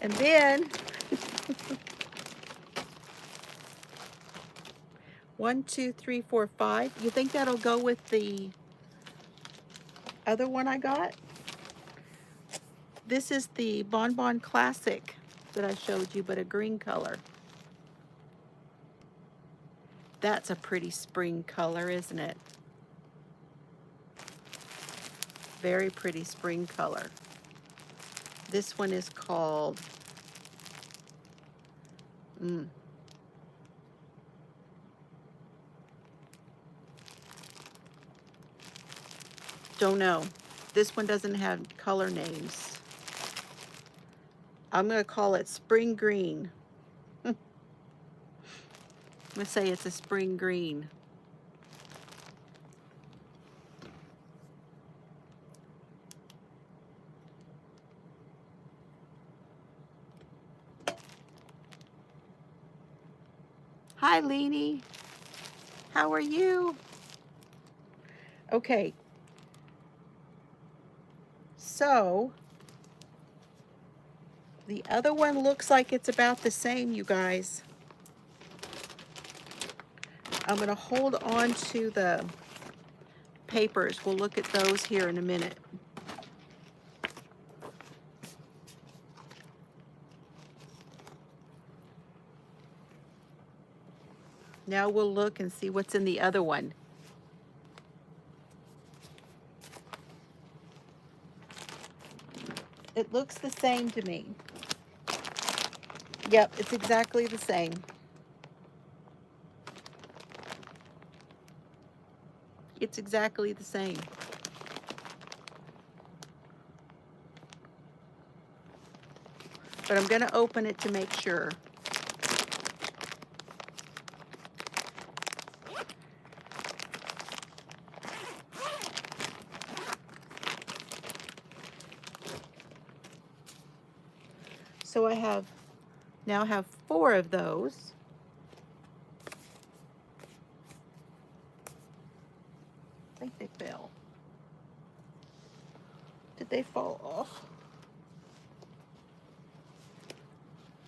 And then 1, 2, 3, 4, 5. You think that'll go with the other one I got? This is the Bonbon Classic that I showed you, but a green color. That's a pretty spring color, isn't it? Very pretty spring color. This one is called don't know. This one doesn't have color names. I'm going to call it spring green. I'm going to say it's a spring green. Hi, Leanie. How are you? Okay. So, the other one looks like it's about the same, you guys. I'm going to hold on to the papers. We'll look at those here in a minute. Now we'll look and see what's in the other one. It looks the same to me. Yep, it's exactly the same. It's exactly the same. But I'm going to open it to make sure. So I now have 4 of those. I think they fell. Did they fall off?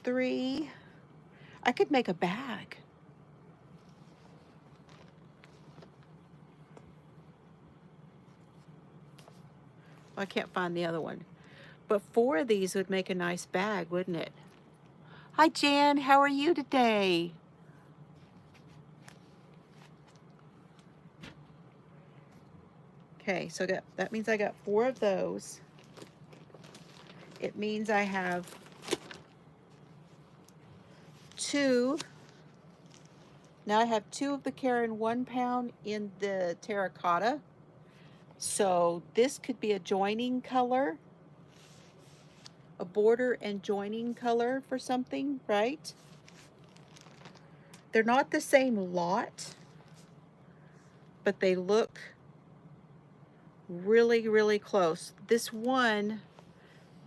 3. I could make a bag. I can't find the other one. But 4 of these would make a nice bag, wouldn't it? Hi, Jan. How are you today? Okay, so that means I got 4 of those. It means I have 2. Now I have 2 of the Karen 1 pound in the terracotta. So this could be a joining color. A border and joining color for something, right? They're not the same lot, but they look really, really close. This one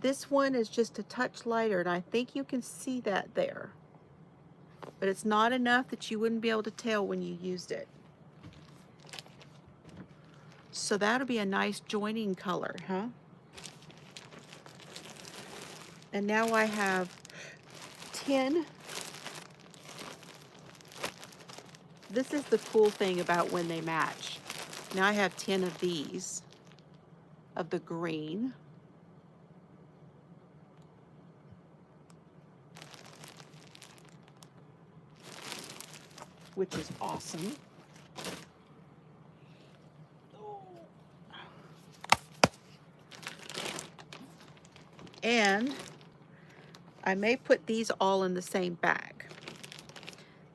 is just a touch lighter, and I think you can see that there. But it's not enough that you wouldn't be able to tell when you used it. So that'll be a nice joining color, huh? And now I have 10. This is the cool thing about when they match. Now I have 10 of these, of the green. which is awesome. And I may put these all in the same bag.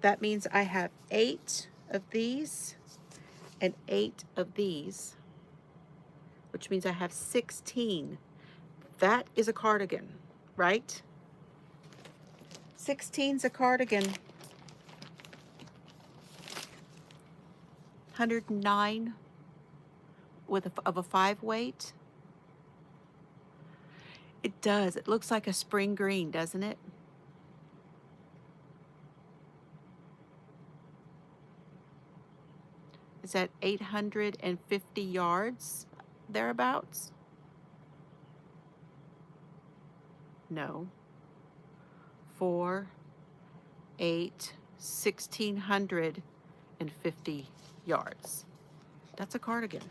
That means I have 8 of these and 8 of these, which means I have 16. That is a cardigan, right? 16's a cardigan. 109 of a 5 weight. It does. It looks like a spring green, doesn't it? Is that 850 yards thereabouts? No. 4, 8, 1,650 yards. That's a cardigan.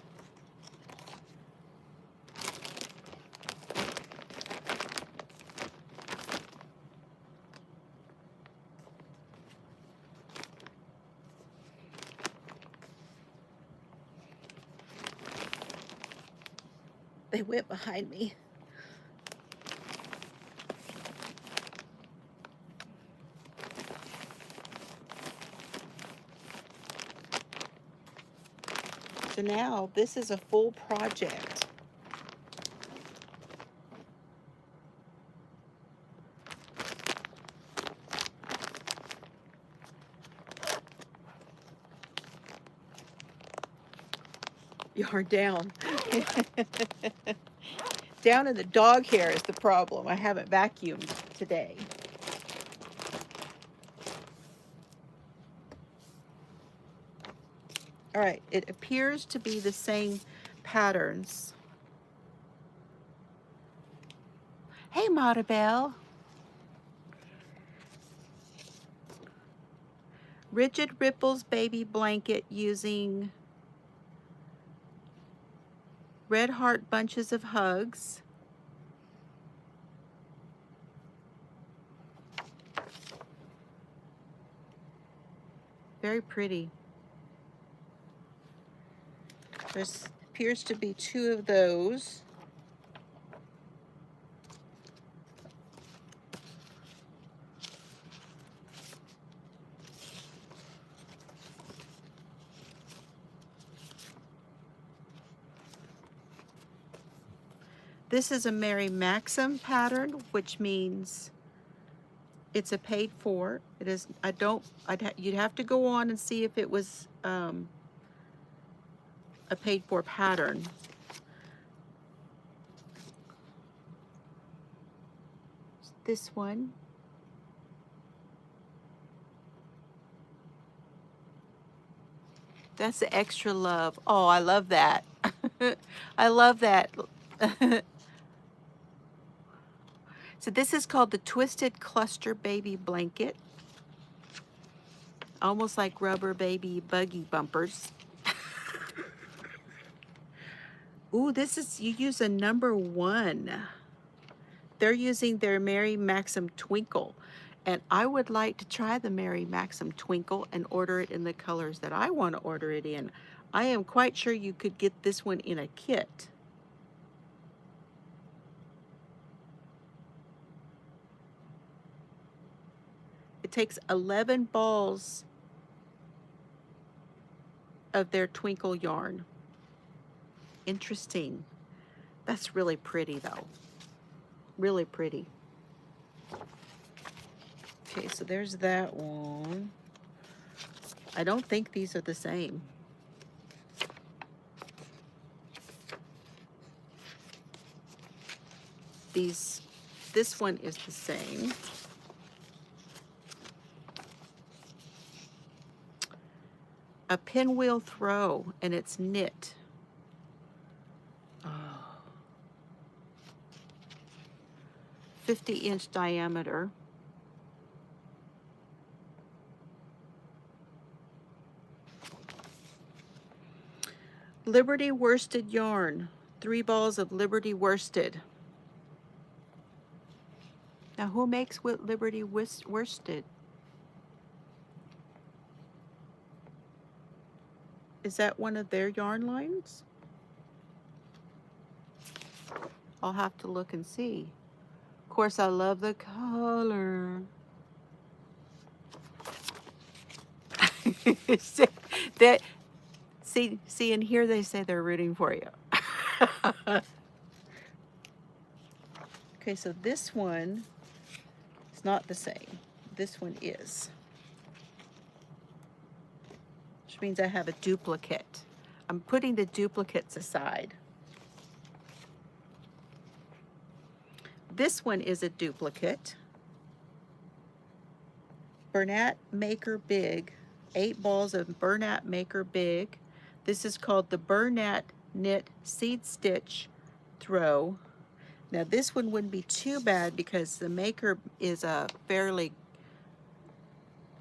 They went behind me. So now this is a full project. Yarn down. Down in the dog hair is the problem. I haven't vacuumed today. All right, it appears to be the same patterns. Hey, Maribel. Rigid Ripples baby blanket using Red Heart bunches of hugs. Very pretty. There appears to be 2 of those. This is a Mary Maxim pattern, which means it's a paid for. It is, you'd have to go on and see if it was a paid for pattern. This one. That's the extra love. Oh, I love that. I love that. So this is called the Twisted Cluster Baby Blanket. Almost like rubber baby buggy bumpers. Ooh, this is, you use a number 1. They're using their Mary Maxim Twinkle. And I would like to try the Mary Maxim Twinkle and order it in the colors that I want to order it in. I am quite sure you could get this one in a kit. It takes 11 balls of their twinkle yarn. Interesting. That's really pretty though. Really pretty. Okay, so there's that one. I don't think these are the same. This one is the same. A pinwheel throw, and it's knit. Oh. 50-inch diameter. Liberty worsted yarn. 3 balls of Liberty worsted. Now, who makes Liberty worsted? Is that one of their yarn lines? I'll have to look and see. Of course, I love the color. that see, and here they say they're rooting for you. Okay, so this one is not the same. This one is, which means I have a duplicate. I'm putting the duplicates aside. This one is a duplicate. Bernat Maker Big, 8 balls of Bernat Maker Big. This is called the Bernat Knit Seed Stitch Throw. Now this one wouldn't be too bad because the Maker is a fairly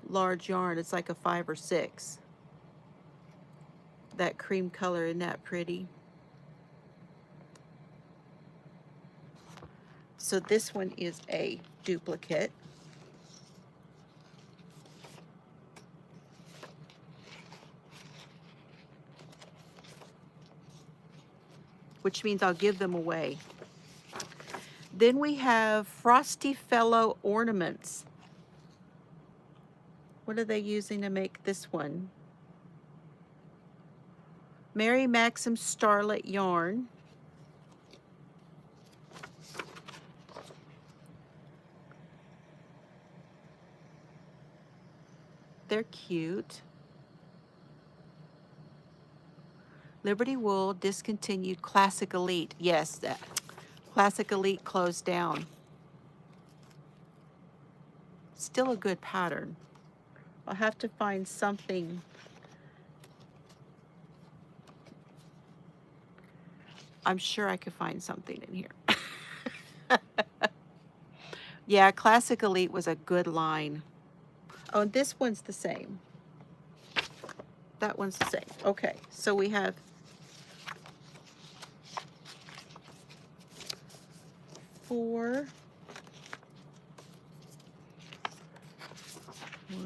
large yarn. It's like a 5 or 6. That cream color, isn't that pretty? So this one is a duplicate. Which means I'll give them away. Then we have Frosty Fellow ornaments. What are they using to make this one? Mary Maxim Starlet yarn. They're cute. Liberty Wool discontinued Classic Elite. Yes, that Classic Elite closed down. Still a good pattern. I'll have to find something. I'm sure I could find something in here. Yeah, Classic Elite was a good line. Oh, and this one's the same. That one's the same. Okay, so we have four. 1,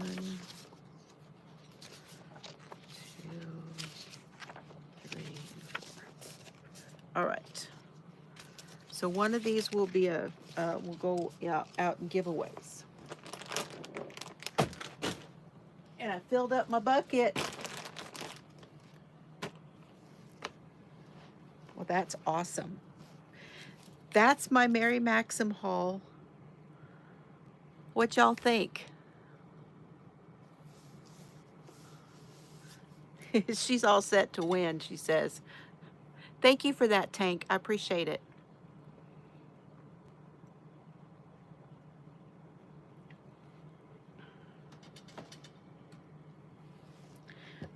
2, 3, 4. All right. So one of these will be a will go out in giveaways. And I filled up my bucket. Well, that's awesome. That's my Mary Maxim haul. What y'all think? She's all set to win, she says. Thank you for that, Tank. I appreciate it.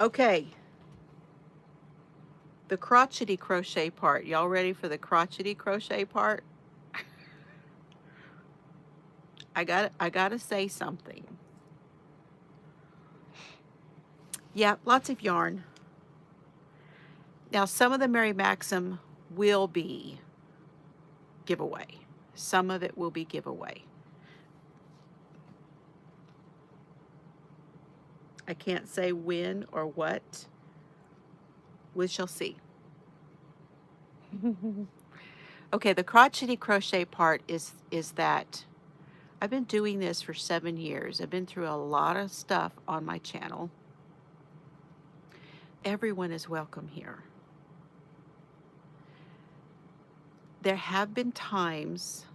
Okay. The crotchety crochet part. Y'all ready for the crotchety crochet part? I gotta say something. Yeah, lots of yarn. Now, some of the Mary Maxim will be giveaway. Some of it will be giveaway. I can't say when or what. We shall see. Okay, the crotchety crochet part is that I've been doing this for 7 years. I've been through a lot of stuff on my channel. Everyone is welcome here. There have been times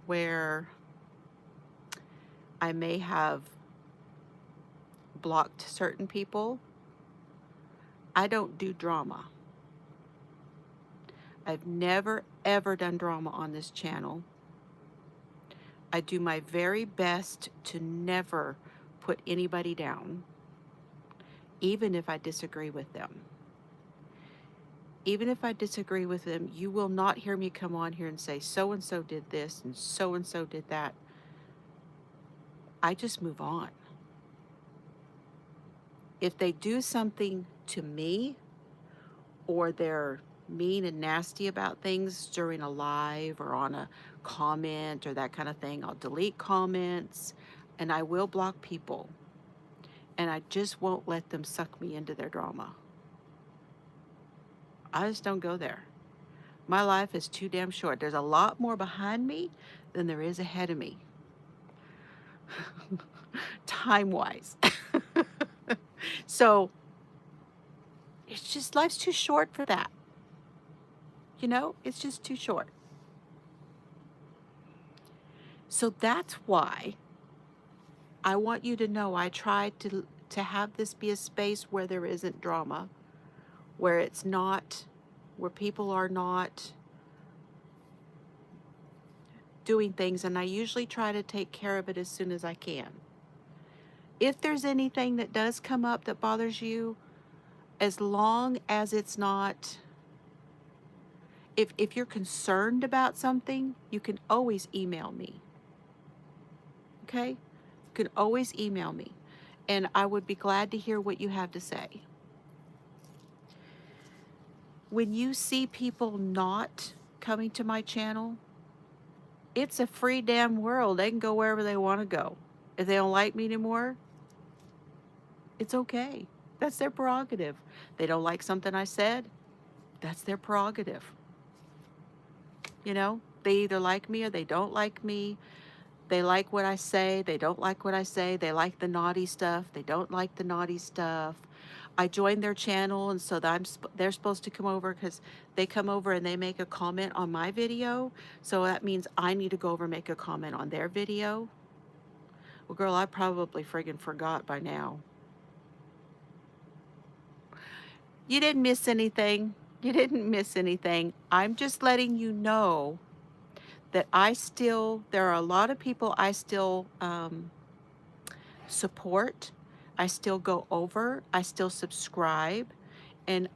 where I may have blocked certain people. I don't do drama. I've never, ever done drama on this channel. I do my very best to never put anybody down, even if I disagree with them. Even if I disagree with them, you will not hear me come on here and say, so-and-so did this and so-and-so did that. I just move on. If they do something to me, or they're mean and nasty about things during a live or on a comment or that kind of thing, I'll delete comments and I will block people. And I just won't let them suck me into their drama. I just don't go there. My life is too damn short. There's a lot more behind me than there is ahead of me, time-wise. So it's just, life's too short for that. You know, it's just too short. So that's why I want you to know I try to have this be a space where there isn't drama, where it's not, where people are not doing things, and I usually try to take care of it as soon as I can. If there's anything that does come up that bothers you, as long as it's not, if you're concerned about something, you can always email me. Okay? You can always email me, and I would be glad to hear what you have to say. When you see people not coming to my channel, it's a free damn world. They can go wherever they want to go. If they don't like me anymore, it's okay. That's their prerogative. They don't like something I said, that's their prerogative. You know, they either like me or they don't like me. They like what I say, they don't like what I say. They like the naughty stuff, they don't like the naughty stuff. I joined their channel, and so that they're supposed to come over because they come over and they make a comment on my video. So that means I need to go over and make a comment on their video. Well, girl, I probably friggin' forgot by now. You didn't miss anything. You didn't miss anything. I'm just letting you know that there are a lot of people I still support. I still go over. I still subscribe. And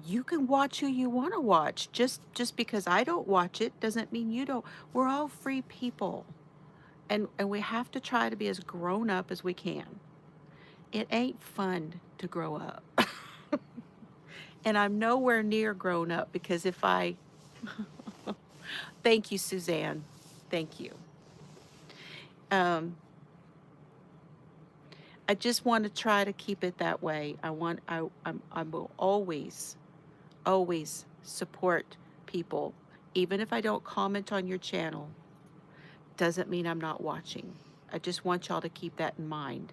you can watch who you want to watch. Just because I don't watch it doesn't mean you don't. We're all free people. And we have to try to be as grown up as we can. It ain't fun to grow up. And I'm nowhere near grown up, because if I, thank you, Suzanne. Thank you. I just want to try to keep it that way. I will always support people. Even if I don't comment on your channel, doesn't mean I'm not watching. I just want y'all to keep that in mind,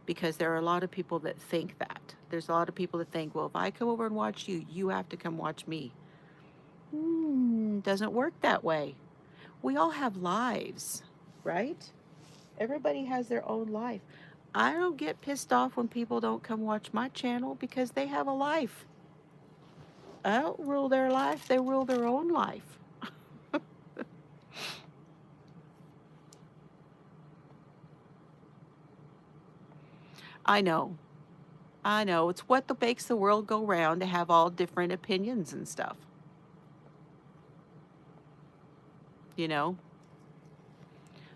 because there are a lot of people that think that. There's a lot of people that think, well, if I come over and watch you, you have to come watch me. Doesn't work that way. We all have lives, right? Everybody has their own life. I don't get pissed off when people don't come watch my channel, because they have a life. I don't rule their life, they rule their own life. I know. It's what makes the world go round, to have all different opinions and stuff. You know?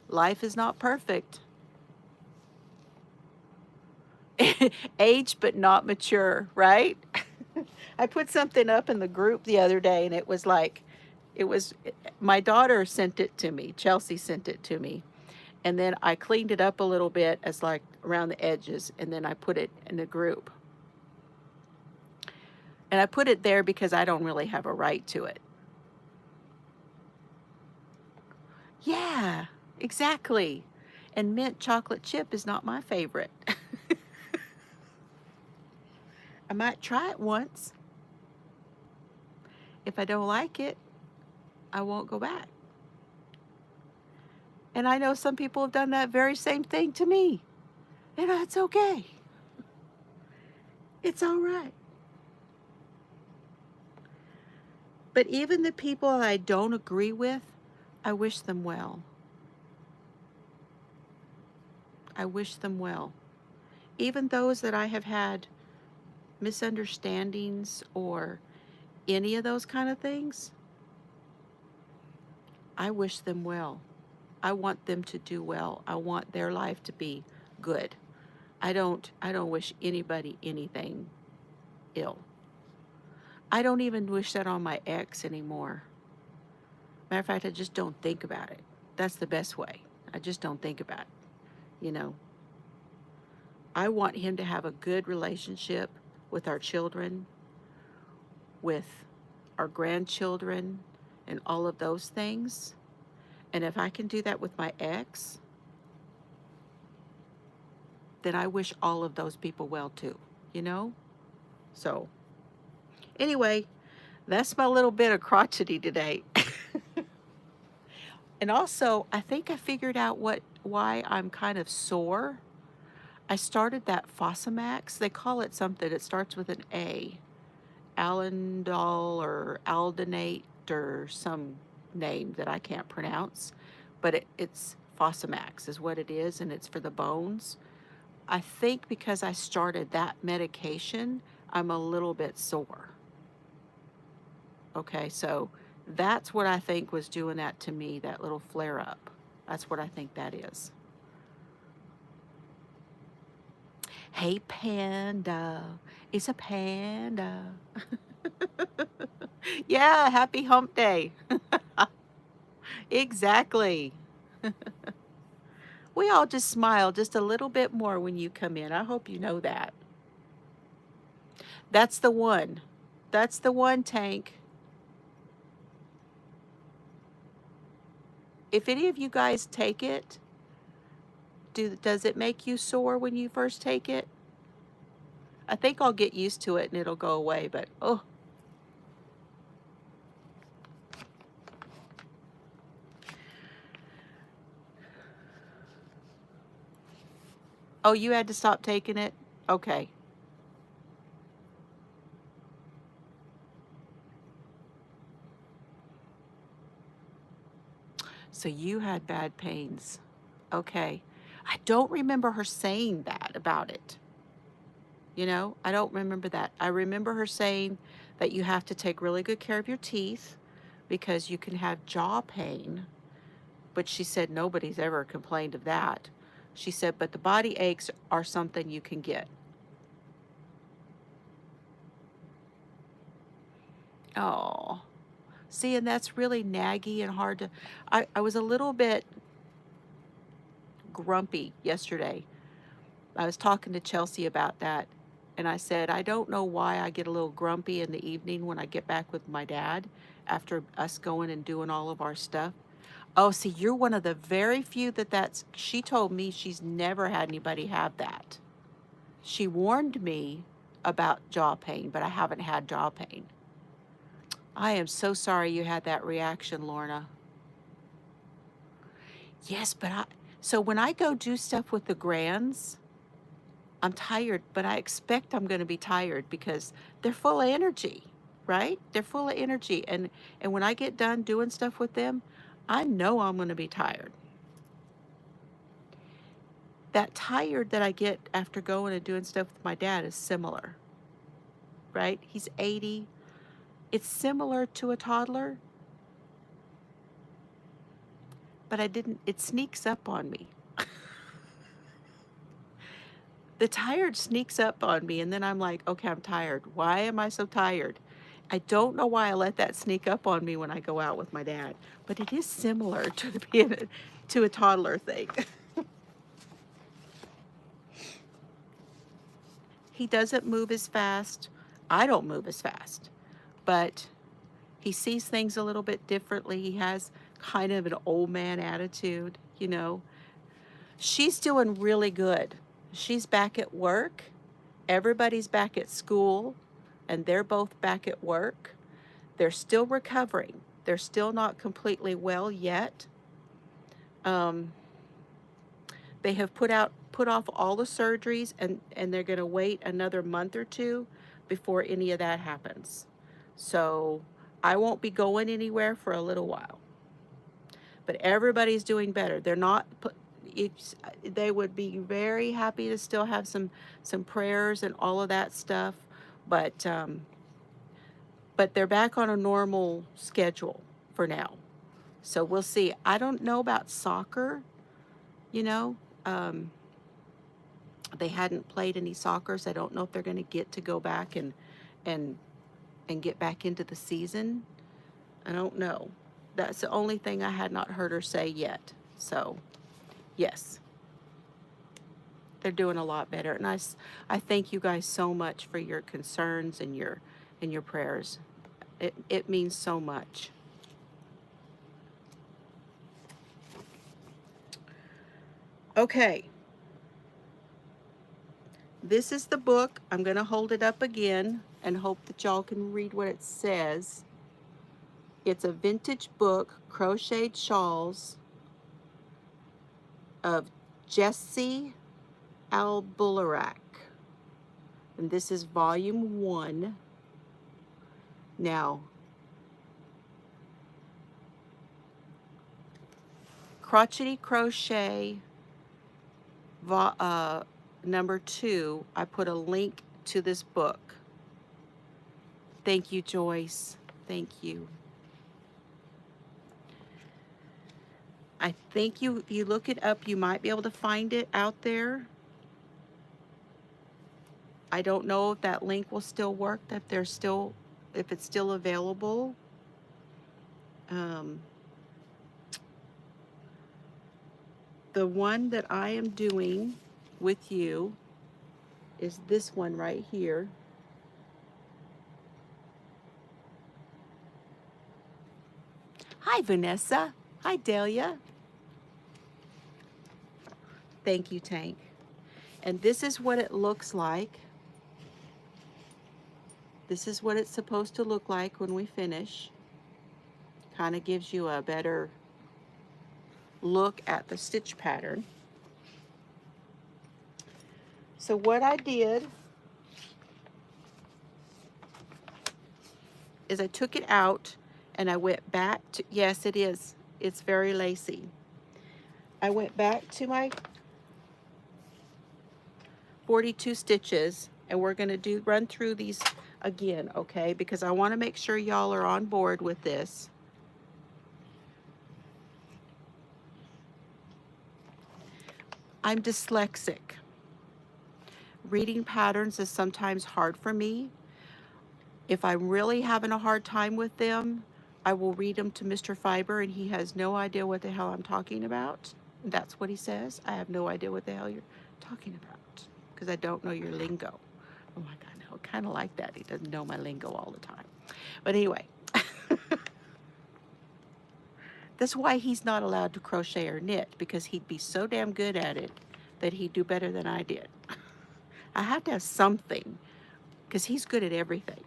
Life is not perfect. Aged but not mature, right? I put something up in the group the other day, and it was my daughter sent it to me. Chelsea sent it to me. And then I cleaned it up a little bit as like around the edges, and then I put it in the group. And I put it there because I don't really have a right to it. Yeah, exactly. And mint chocolate chip is not my favorite. I might try it once. If I don't like it, I won't go back. And I know some people have done that very same thing to me. And that's okay. It's all right. But even the people I don't agree with, I wish them well. I wish them well. Even those that I have had misunderstandings or any of those kind of things, I wish them well. I want them to do well. I want their life to be good. I don't wish anybody anything ill. I don't even wish that on my ex anymore. Matter of fact, I just don't think about it. That's the best way. I just don't think about it, you know. I want him to have a good relationship with our children, with our grandchildren, and all of those things. And if I can do that with my ex, then I wish all of those people well too, you know? So, anyway, that's my little bit of crotchety today. And also, I think I figured out why I'm kind of sore. I started that Fosamax. They call it something. It starts with an A. Alendol or Aldenate or some name that I can't pronounce. But it's Fosamax is what it is, and it's for the bones. I think because I started that medication, I'm a little bit sore. Okay, so that's what I think was doing that to me, that little flare up. That's what I think that is. Hey, panda. It's a panda. Yeah, happy hump day. Exactly. We all just smile just a little bit more when you come in. I hope you know that. That's the one. That's the one, Tank. If any of you guys take it, does it make you sore when you first take it? I think I'll get used to it and it'll go away, but oh. Oh, you had to stop taking it? Okay. So you had bad pains. Okay. I don't remember her saying that about it. You know, I don't remember that. I remember her saying that you have to take really good care of your teeth because you can have jaw pain. But she said nobody's ever complained of that. She said, but the body aches are something you can get. Oh, see, and that's really naggy and hard to. I was a little bit grumpy yesterday. I was talking to Chelsea about that, and I said, I don't know why I get a little grumpy in the evening when I get back with my dad after us going and doing all of our stuff. Oh, see, you're one of the very few that's, she told me she's never had anybody have that. She warned me about jaw pain, but I haven't had jaw pain. I am so sorry you had that reaction, Lorna. Yes, so when I go do stuff with the grands, I'm tired, but I expect I'm going to be tired because they're full of energy, right? They're full of energy. And when I get done doing stuff with them, I know I'm going to be tired. That tired that I get after going and doing stuff with my dad is similar, right? He's 80. It's similar to a toddler, but it sneaks up on me. The tired sneaks up on me, and then I'm like, okay, I'm tired. Why am I so tired? I don't know why I let that sneak up on me when I go out with my dad, but it is similar to to a toddler thing. He doesn't move as fast. I don't move as fast, but he sees things a little bit differently. He has kind of an old man attitude, you know. She's doing really good. She's back at work. Everybody's back at school, and they're both back at work. They're still recovering. They're still not completely well yet. They have put off all the surgeries, and they're going to wait another month or two before any of that happens. So I won't be going anywhere for a little while. But everybody's doing better. They're not. They would be very happy to still have some prayers and all of that stuff, but they're back on a normal schedule for now. So we'll see. I don't know about soccer. You know, they hadn't played any soccer, so I don't know if they're going to get to go back and get back into the season. I don't know. That's the only thing I had not heard her say yet. So, yes. They're doing a lot better, and I thank you guys so much for your concerns and your prayers. It means so much. Okay. This is the book. I'm going to hold it up again and hope that y'all can read what it says. It's a vintage book, Crocheted Shawls, of Jessie Albularak. And this is volume 1. Now, Crochtity Crochet number 2, I put a link to this book. Thank you, Joyce. Thank you. I think you look it up, you might be able to find it out there. I don't know if that link will still work, if it's still available. The one that I am doing with you is this one right here. Hi, Vanessa. Hi, Delia. Thank you, Tank. And this is what it looks like. This is what it's supposed to look like when we finish. Kind of gives you a better look at the stitch pattern. So what I did is I took it out and I went back to, yes, it is. It's very lacy. I went back to my 42 stitches, and we're going to run through these again, okay? Because I want to make sure y'all are on board with this. I'm dyslexic. Reading patterns is sometimes hard for me. If I'm really having a hard time with them, I will read them to Mr. Fiber, and he has no idea what the hell I'm talking about. That's what he says. I have no idea what the hell you're talking about because I don't know your lingo. Oh my God, no, kind of like that. He doesn't know my lingo all the time. But anyway, that's why he's not allowed to crochet or knit, because he'd be so damn good at it that he'd do better than I did. I have to have something because he's good at everything.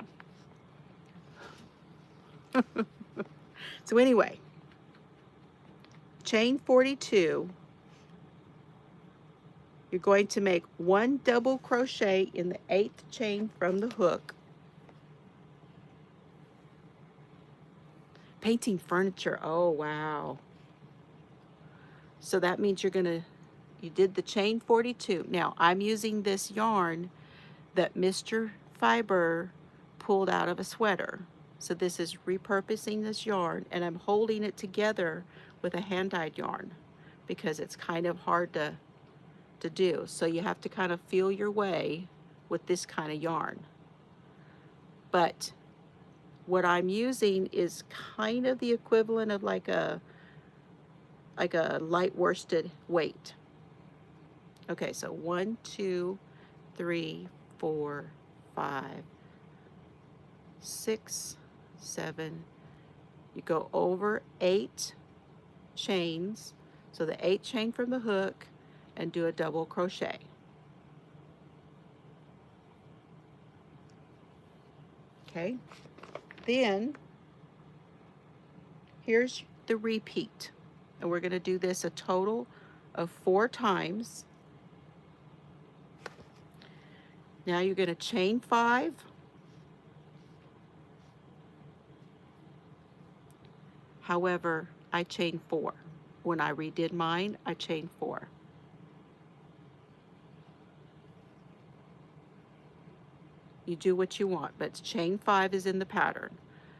So anyway, chain 42, you're going to make 1 double crochet in the 8th chain from the hook. Painting furniture, oh wow. So that means you did the chain 42. Now I'm using this yarn that Mr. Fiber pulled out of a sweater. So this is repurposing this yarn, and I'm holding it together with a hand-dyed yarn because it's kind of hard to do. So you have to kind of feel your way with this kind of yarn. But what I'm using is kind of the equivalent of like a light worsted weight. Okay, so 1, 2, 3, 4, 5, 6, 7. You go over 8 chains, so the 8th chain from the hook, and do a double crochet. Okay, then here's the repeat, and we're going to do this a total of 4 times. Now you're going to chain 5, however, I chained 4. When I redid mine, I chained 4. You do what you want, but chain 5 is in the pattern.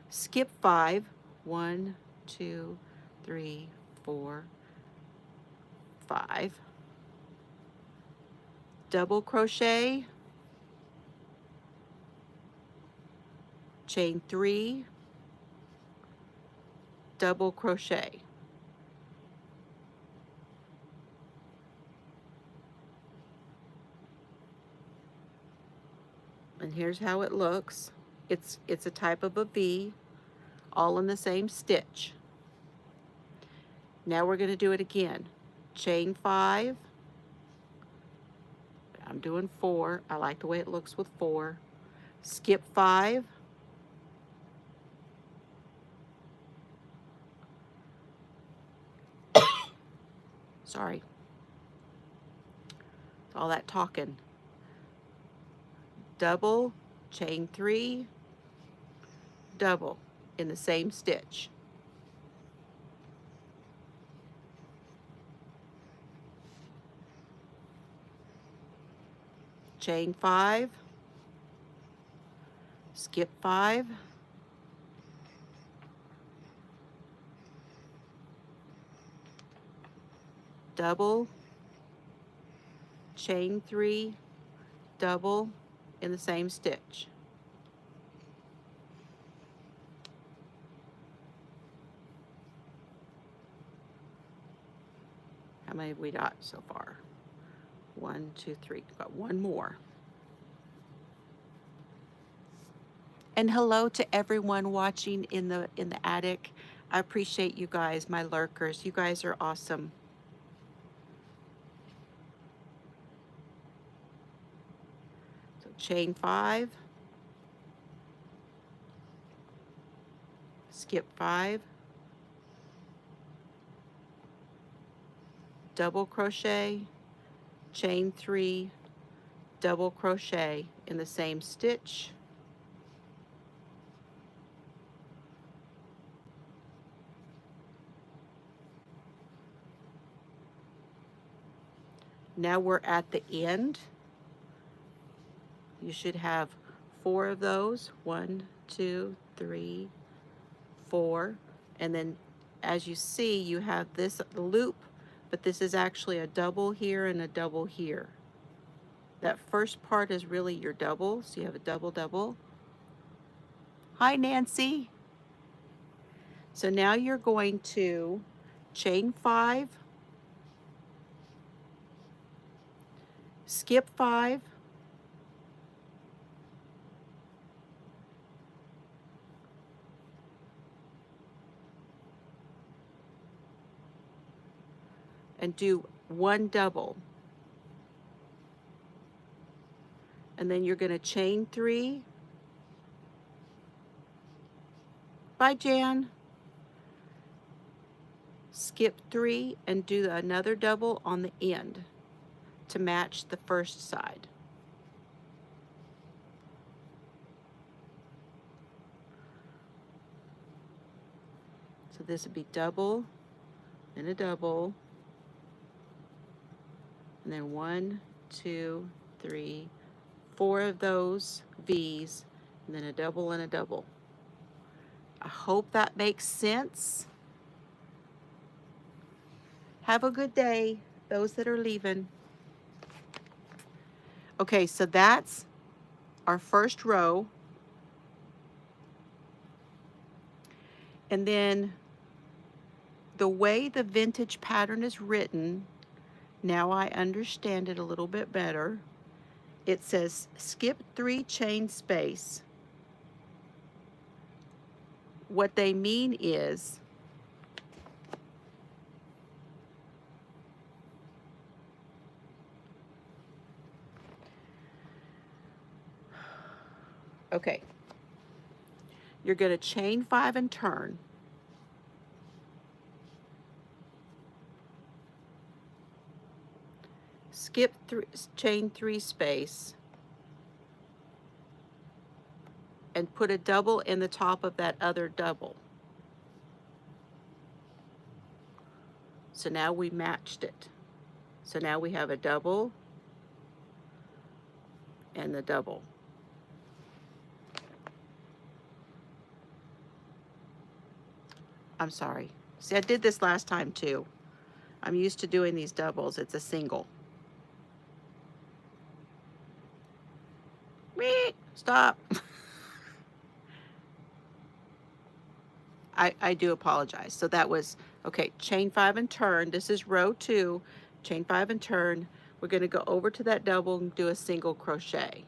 Skip 5, 1, 2, 3, 4, 5. Double crochet, chain 3, double crochet. And here's how it looks. It's a type of a V, all in the same stitch. Now we're going to do it again. Chain 5. I'm doing 4. I like the way it looks with 4. Skip 5. Sorry. All that talking. Double, chain 3, double in the same stitch. Chain 5, skip 5, double, chain 3, double in the same stitch. How many have we got so far? 1, 2, 3. Got one more. And hello to everyone watching in the attic. I appreciate you guys, my lurkers. You guys are awesome. So chain 5, skip 5, double crochet, chain 3, double crochet in the same stitch. Now we're at the end. You should have 4 of those. 1, 2, 3, 4. And then as you see, you have this loop, but this is actually a double here and a double here. That first part is really your double, so you have a double, double. Hi, Nancy. So now you're going to chain 5, skip 5, and do 1 double. And then you're going to chain 3. Bye, Jan. Skip 3 and do another double on the end to match the first side. So this would be double and a double, and then 1, 2, 3, 4 of those V's, and then a double and a double. I hope that makes sense. Have a good day, those that are leaving. Okay, so that's our first row. And then the way the vintage pattern is written, now I understand it a little bit better. It says skip 3 chain space. What they mean is okay, you're going to chain 5 and turn. Skip 3, chain 3 space, and put a double in the top of that other double. So now we matched it. So now we have a double and the double. I'm sorry. See, I did this last time too. I'm used to doing these doubles. It's a single. Stop. I do apologize. So that was, okay, chain 5 and turn. This is row 2, chain 5 and turn. We're going to go over to that double and do a single crochet.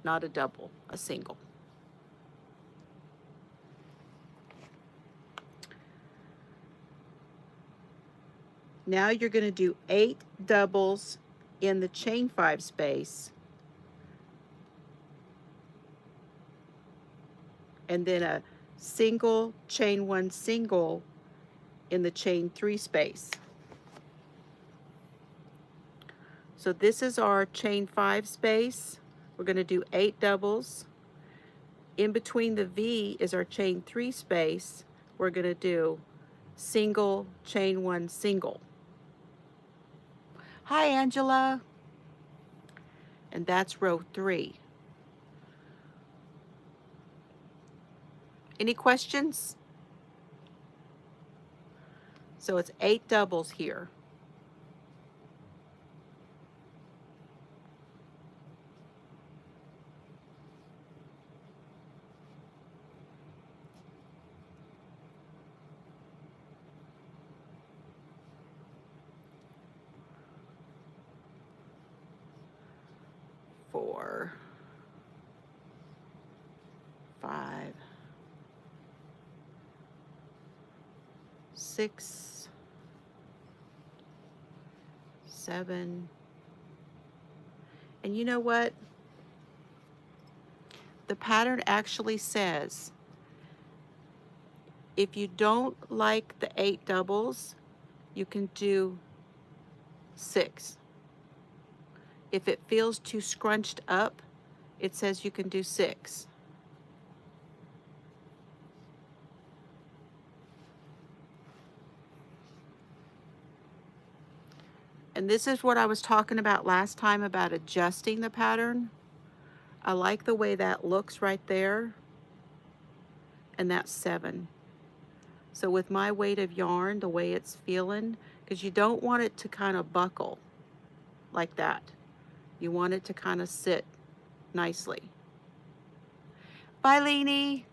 not a double, a single. Now you're going to do 8 doubles in the chain 5 space, and then a single, chain 1 single in the chain 3 space. So this is our chain 5 space. We're going to do 8 doubles. In between the V is our chain 3 space. We're going to do single, chain 1 single. Hi, Angela. And that's row 3. Any questions? So it's 8 doubles here. Four, 5, 6, 7. And you know what? The pattern actually says if you don't like the 8 doubles, you can do 6. If it feels too scrunched up, it says you can do 6. And this is what I was talking about last time about adjusting the pattern. I like the way that looks right there. And that's 7. So with my weight of yarn, the way it's feeling, because you don't want it to kind of buckle like that. You want it to kind of sit nicely. Bye, Leanie.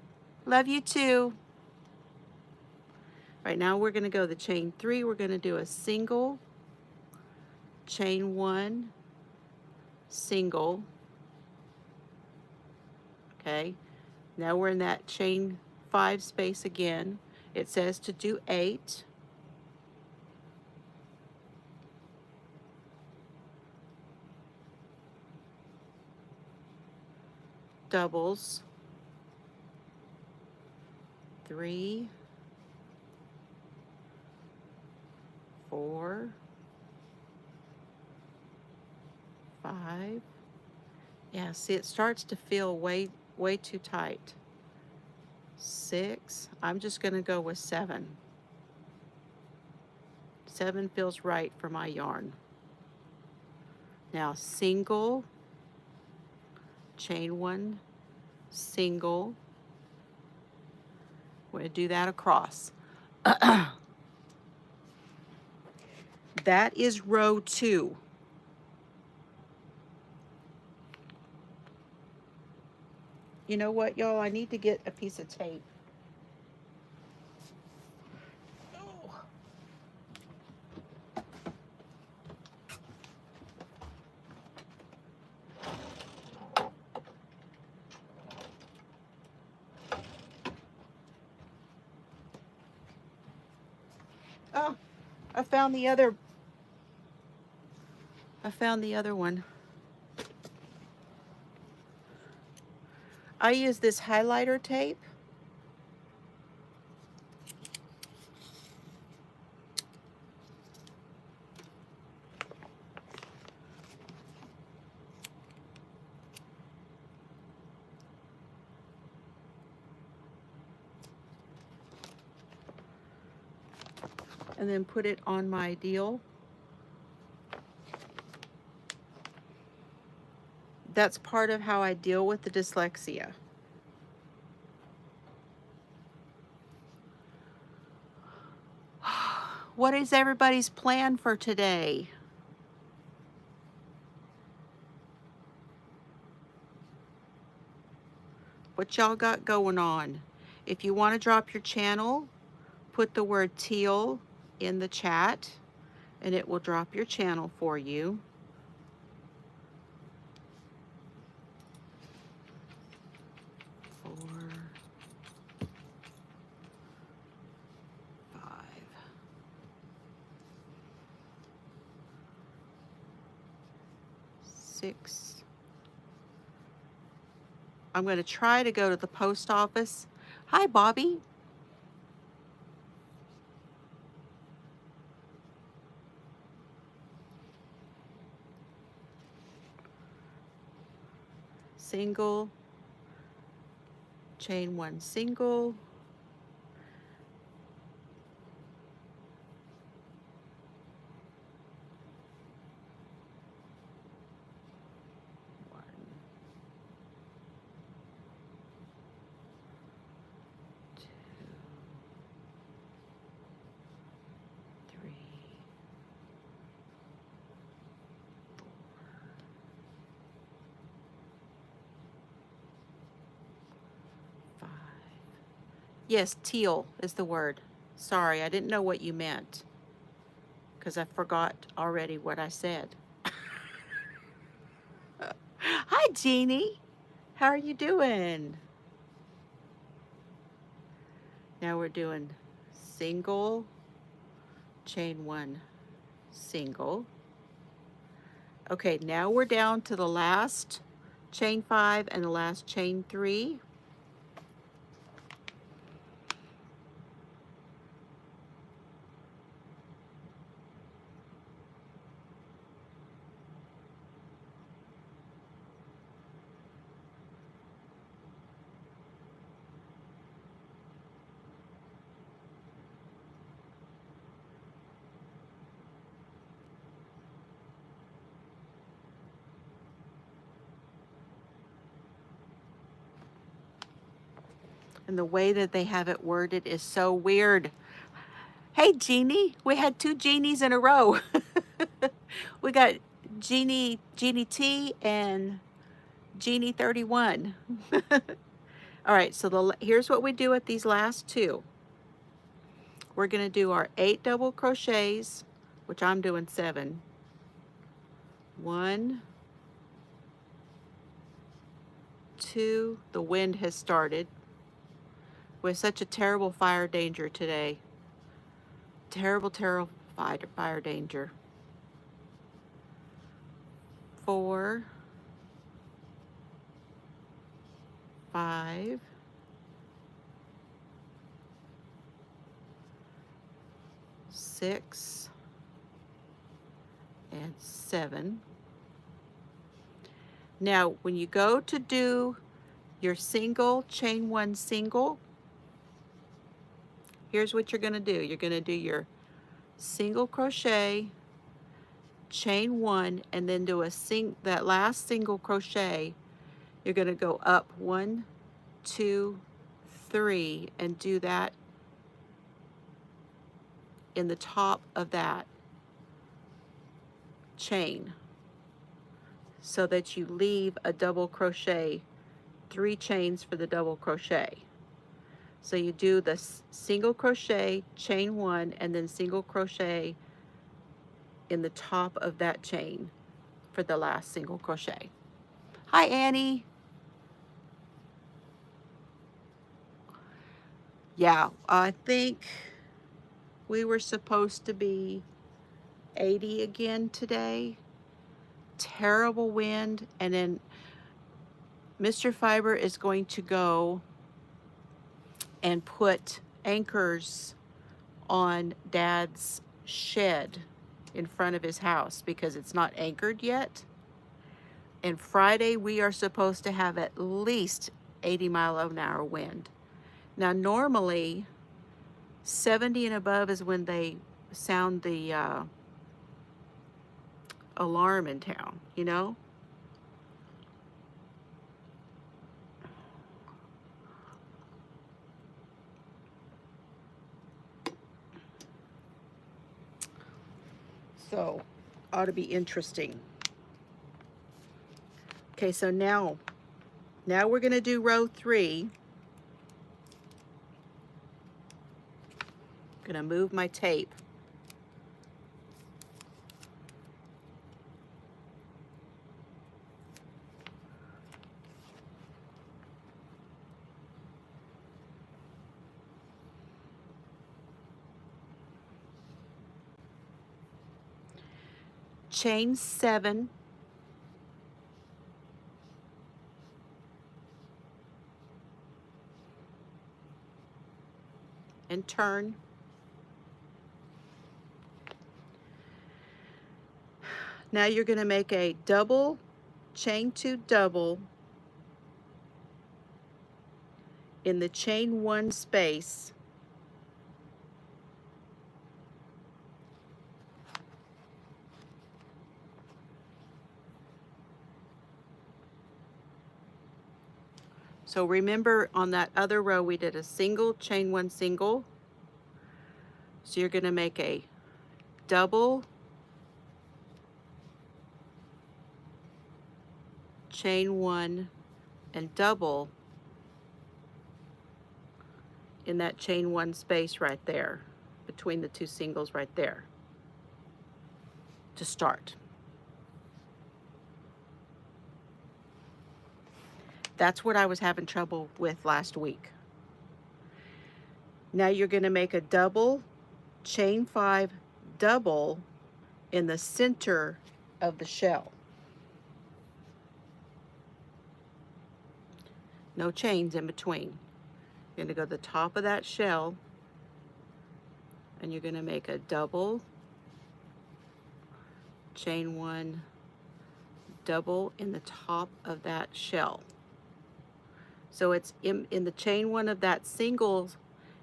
Love you too. Right now we're going to go the chain 3. We're going to do a single, chain 1, single. Okay. Now we're in that chain 5 space again. It says to do 8. Doubles. 3, 4, 5. Yeah, see, it starts to feel way too tight. 6. I'm just going to go with 7. 7 feels right for my yarn. Now single, chain 1, single. We're going to do that across. That is row 2. You know what, y'all? I need to get a piece of tape. Oh, I found the other one. I use this highlighter tape. And then put it on my deal. That's part of how I deal with the dyslexia. What is everybody's plan for today? What y'all got going on? If you want to drop your channel, put the word teal in the chat and it will drop your channel for you. 6. I'm going to try to go to the post office. Hi, Bobby. Single, chain 1 single, yes, teal is the word. Sorry, I didn't know what you meant because I forgot already what I said. Hi, Jeannie. How are you doing? Now we're doing single, chain 1 single. Okay, now we're down to the last chain 5 and the last chain 3. And the way that they have it worded is so weird. Hey, Jeannie. We had 2 Jeannies in a row. We got Jeannie T and Jeannie 31. All right, so here's what we do with these last 2. We're going to do our 8 double crochets, which I'm doing 7. 1, 2. The wind has started. We have such a terrible fire danger today. Terrible, terrible fire danger. 4, 5, 6, and 7. Now, when you go to do your single, chain 1 single, here's what you're going to do. You're going to do your single crochet, chain 1, and then do that last single crochet. You're going to go up 1, 2, 3, and do that in the top of that chain so that you leave a double crochet, 3 chains for the double crochet. So you do the single crochet, chain 1, and then single crochet in the top of that chain for the last single crochet. Hi, Annie. Yeah, I think we were supposed to be 80 again today. Terrible wind, and then Mr. Fiber is going to go and put anchors on Dad's shed in front of his house because it's not anchored yet. And Friday we are supposed to have at least 80-mile-an-hour wind. Now normally 70 and above is when they sound the alarm in town, you know? So, ought to be interesting. Okay, so now we're going to do row 3. I'm going to move my tape. Chain 7 and turn. Now you're going to make a double, chain 2 double in the chain 1 space So remember, on that other row we did a single, chain 1 single. So you're going to make a double, chain 1 and double in that chain 1 space right there, between the 2 singles right there, to start. That's what I was having trouble with last week. Now you're going to make a double, chain 5 double in the center of the shell. No chains in between. You're going to go to the top of that shell and you're going to make a double, chain 1 double in the top of that shell. So it's in the chain 1 of that single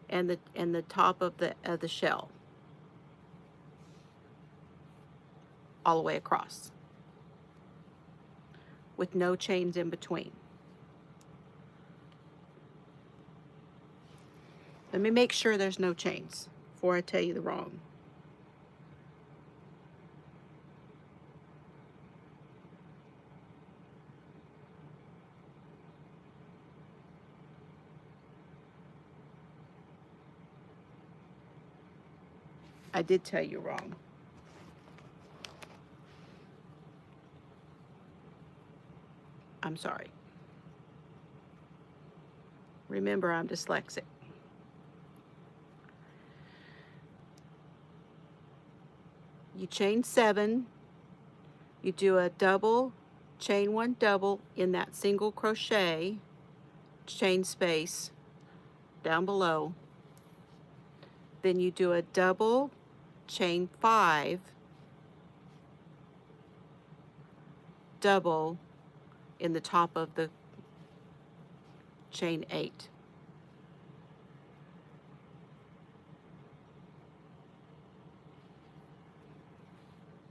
and the top of the shell, all the way across, with no chains in between. Let me make sure there's no chains before I tell you the wrong. I did tell you wrong. I'm sorry. Remember, I'm dyslexic. You chain 7, you do a double, chain 1 double in that single crochet chain space down below. Then you do a double, chain 5 double in the top of the chain 8.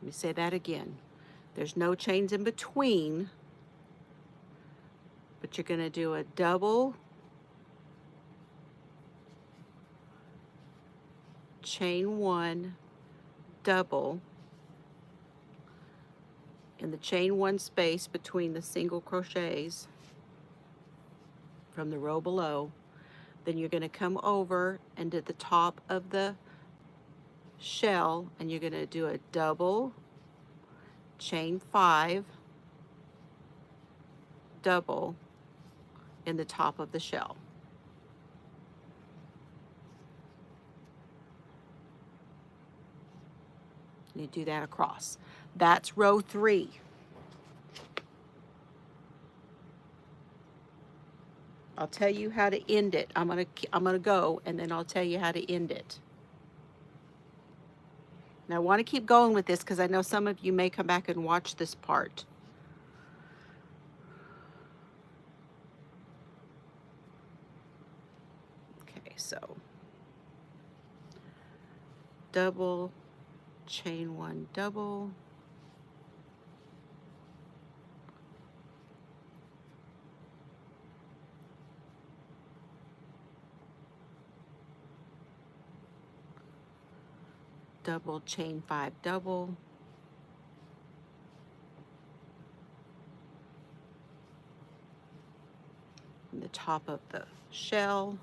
Let me say that again. There's no chains in between, but you're going to do a double, chain 1 double in the chain 1 space between the single crochets from the row below. Then you're going to come over and to the top of the shell and you're going to do a double, chain 5 double in the top of the shell. You do that across. That's row 3. I'll tell you how to end it. I'm gonna go and then I'll tell you how to end it. Now I want to keep going with this because I know some of you may come back and watch this part. Okay, so double, chain 1 double, double, chain 5 double, in the top of the shell,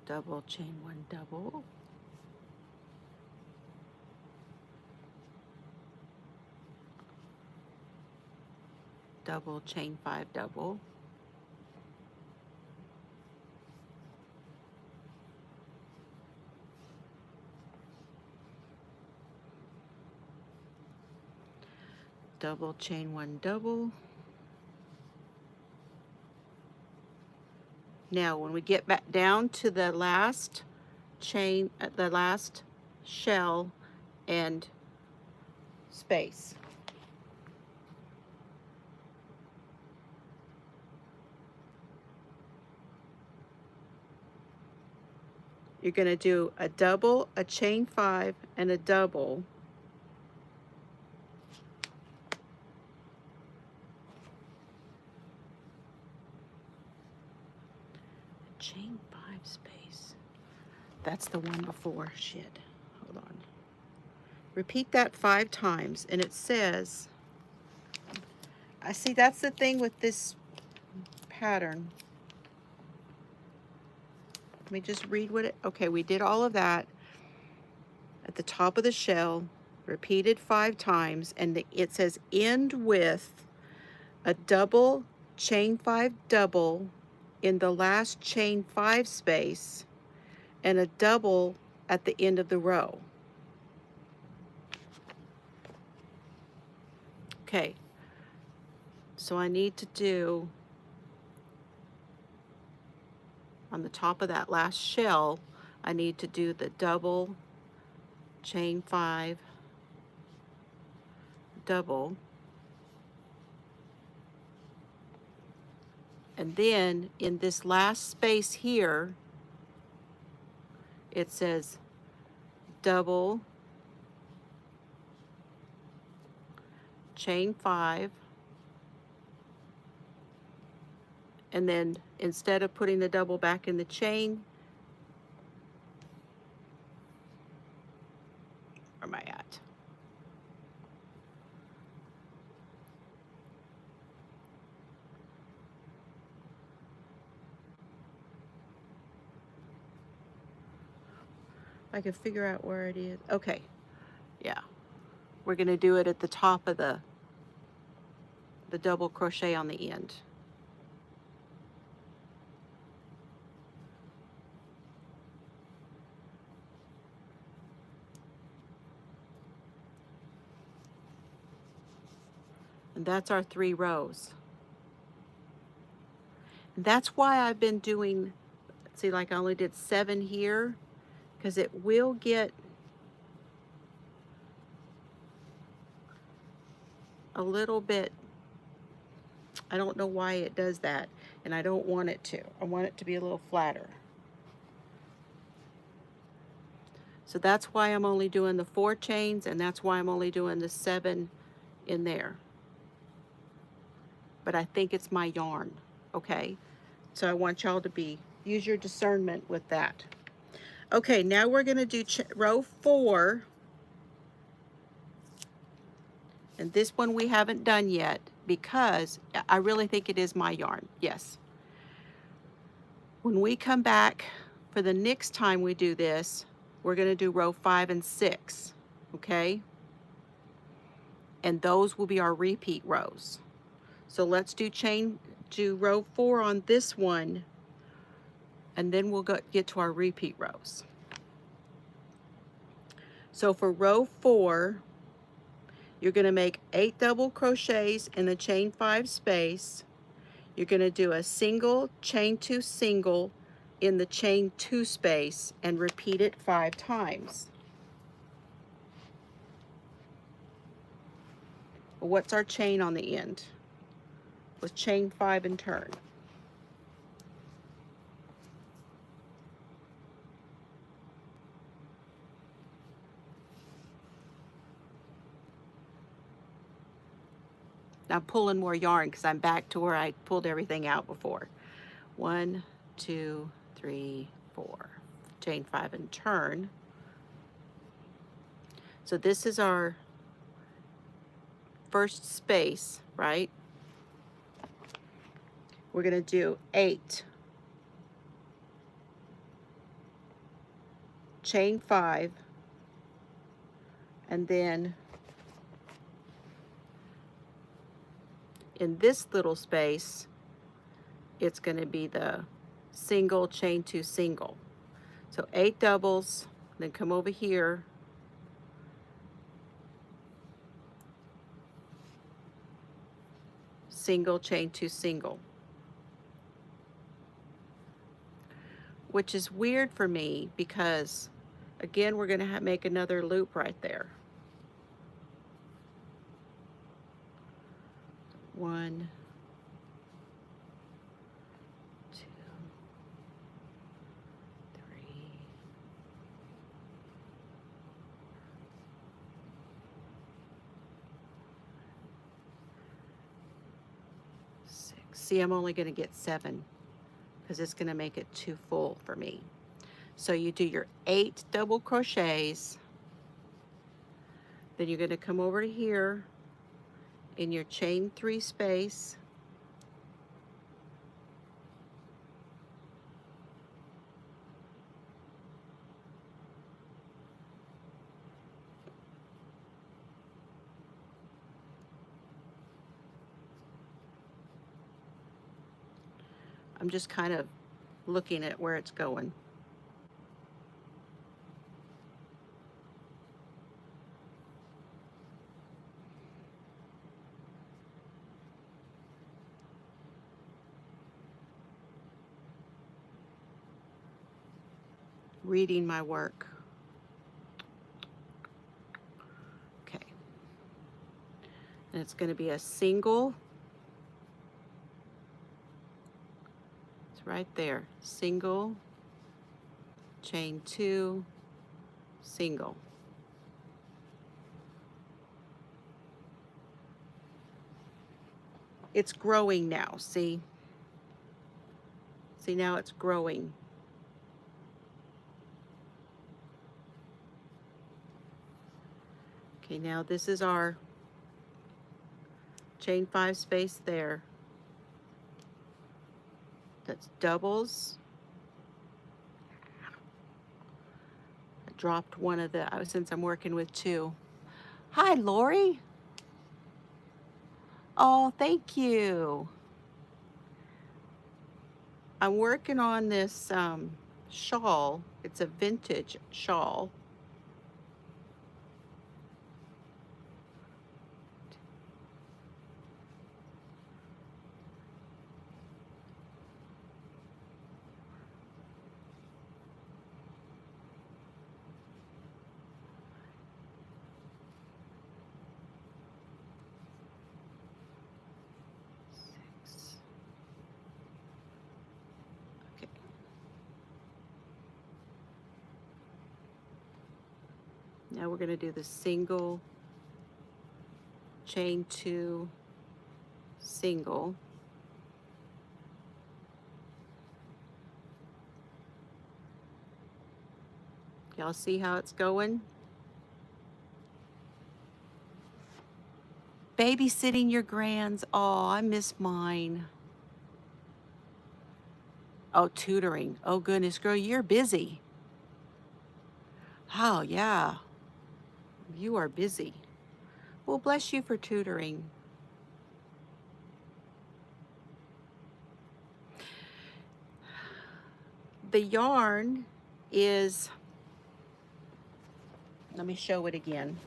double, chain 1 double, double, chain 5 double, double, chain 1 double. Now when we get back down to the last chain, the last shell and space, you're going to do a double, a chain 5, and a double. Chain 5 space. That's the one before. Shit. Hold on. Repeat that 5 times, and it says, I see that's the thing with this pattern. Let me just read what it, okay, we did all of that at the top of the shell, repeated 5 times, and it says end with a double, chain 5 double in the last chain 5 space and a double at the end of the row. Okay, so I need to do, on the top of that last shell, I need to do the double, chain 5 double, and then in this last space here it says double, chain 5, and then instead of putting the double back in the chain, where am I at? I can figure out where it is. Okay, yeah. We're gonna do it at the top of the double crochet on the end. And that's our 3 rows. And that's why I've been doing, see, like I only did 7 here, because it will get a little bit, I don't know why it does that, and I don't want it to. I want it to be a little flatter. So that's why I'm only doing the 4 chains, and that's why I'm only doing the 7 in there. But I think it's my yarn, okay? So I want y'all to use your discernment with that. Okay, now we're gonna do row 4. And this one we haven't done yet because I really think it is my yarn, yes. When we come back for the next time we do this, we're gonna do row 5 and 6, okay? And those will be our repeat rows. So let's do row 4 on this one, and then we'll get to our repeat rows. So for row 4, you're going to make 8 double crochets in the chain 5 space. You're going to do a single, chain 2 single in the chain 2 space and repeat it 5 times. What's our chain on the end? With chain 5 and turn. I'm pulling more yarn because I'm back to where I pulled everything out before. 1, 2, 3, 4. Chain 5 and turn. So this is our first space, right? We're going to do 8. Chain 5. And then in this little space, it's going to be the single, chain 2 single. So 8 doubles, then come over here, single, chain 2, single, which is weird for me because again we're going to make another loop right there. 1, 2, 3, 6. See, I'm only going to get 7 because it's going to make it too full for me. So you do your 8 double crochets, then you're going to come over to here in your chain 3 space, I'm just kind of looking at where it's going. Reading my work. Okay. And it's going to be a single. It's right there. Single, chain 2, single. It's growing now, see? See, now it's growing. Okay, now this is our chain 5 space there. That's doubles. I dropped one of the, since I'm working with 2. Hi, Lori. Oh, thank you. I'm working on this shawl. It's a vintage shawl. Now we're going to do the single, chain 2, single. Y'all see how it's going? Babysitting your grands. Oh, I miss mine. Oh, tutoring. Oh, goodness, girl, you're busy. Oh, yeah. You are busy. Well, bless you for tutoring. The yarn is, let me show it again.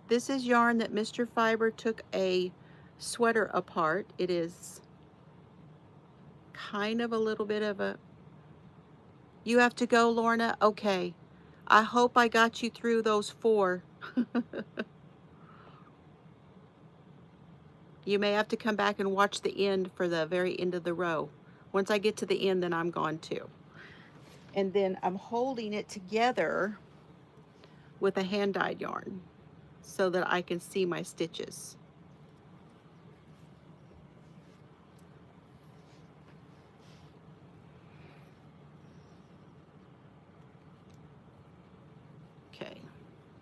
This is yarn that Mr. Fiber took a sweater apart. It is kind of a little bit of a, you have to go, Lorna? Okay. I hope I got you through those 4. You may have to come back and watch the end for the very end of the row. Once I get to the end, then I'm gone too. And then I'm holding it together with a hand-dyed yarn so that I can see my stitches. Okay,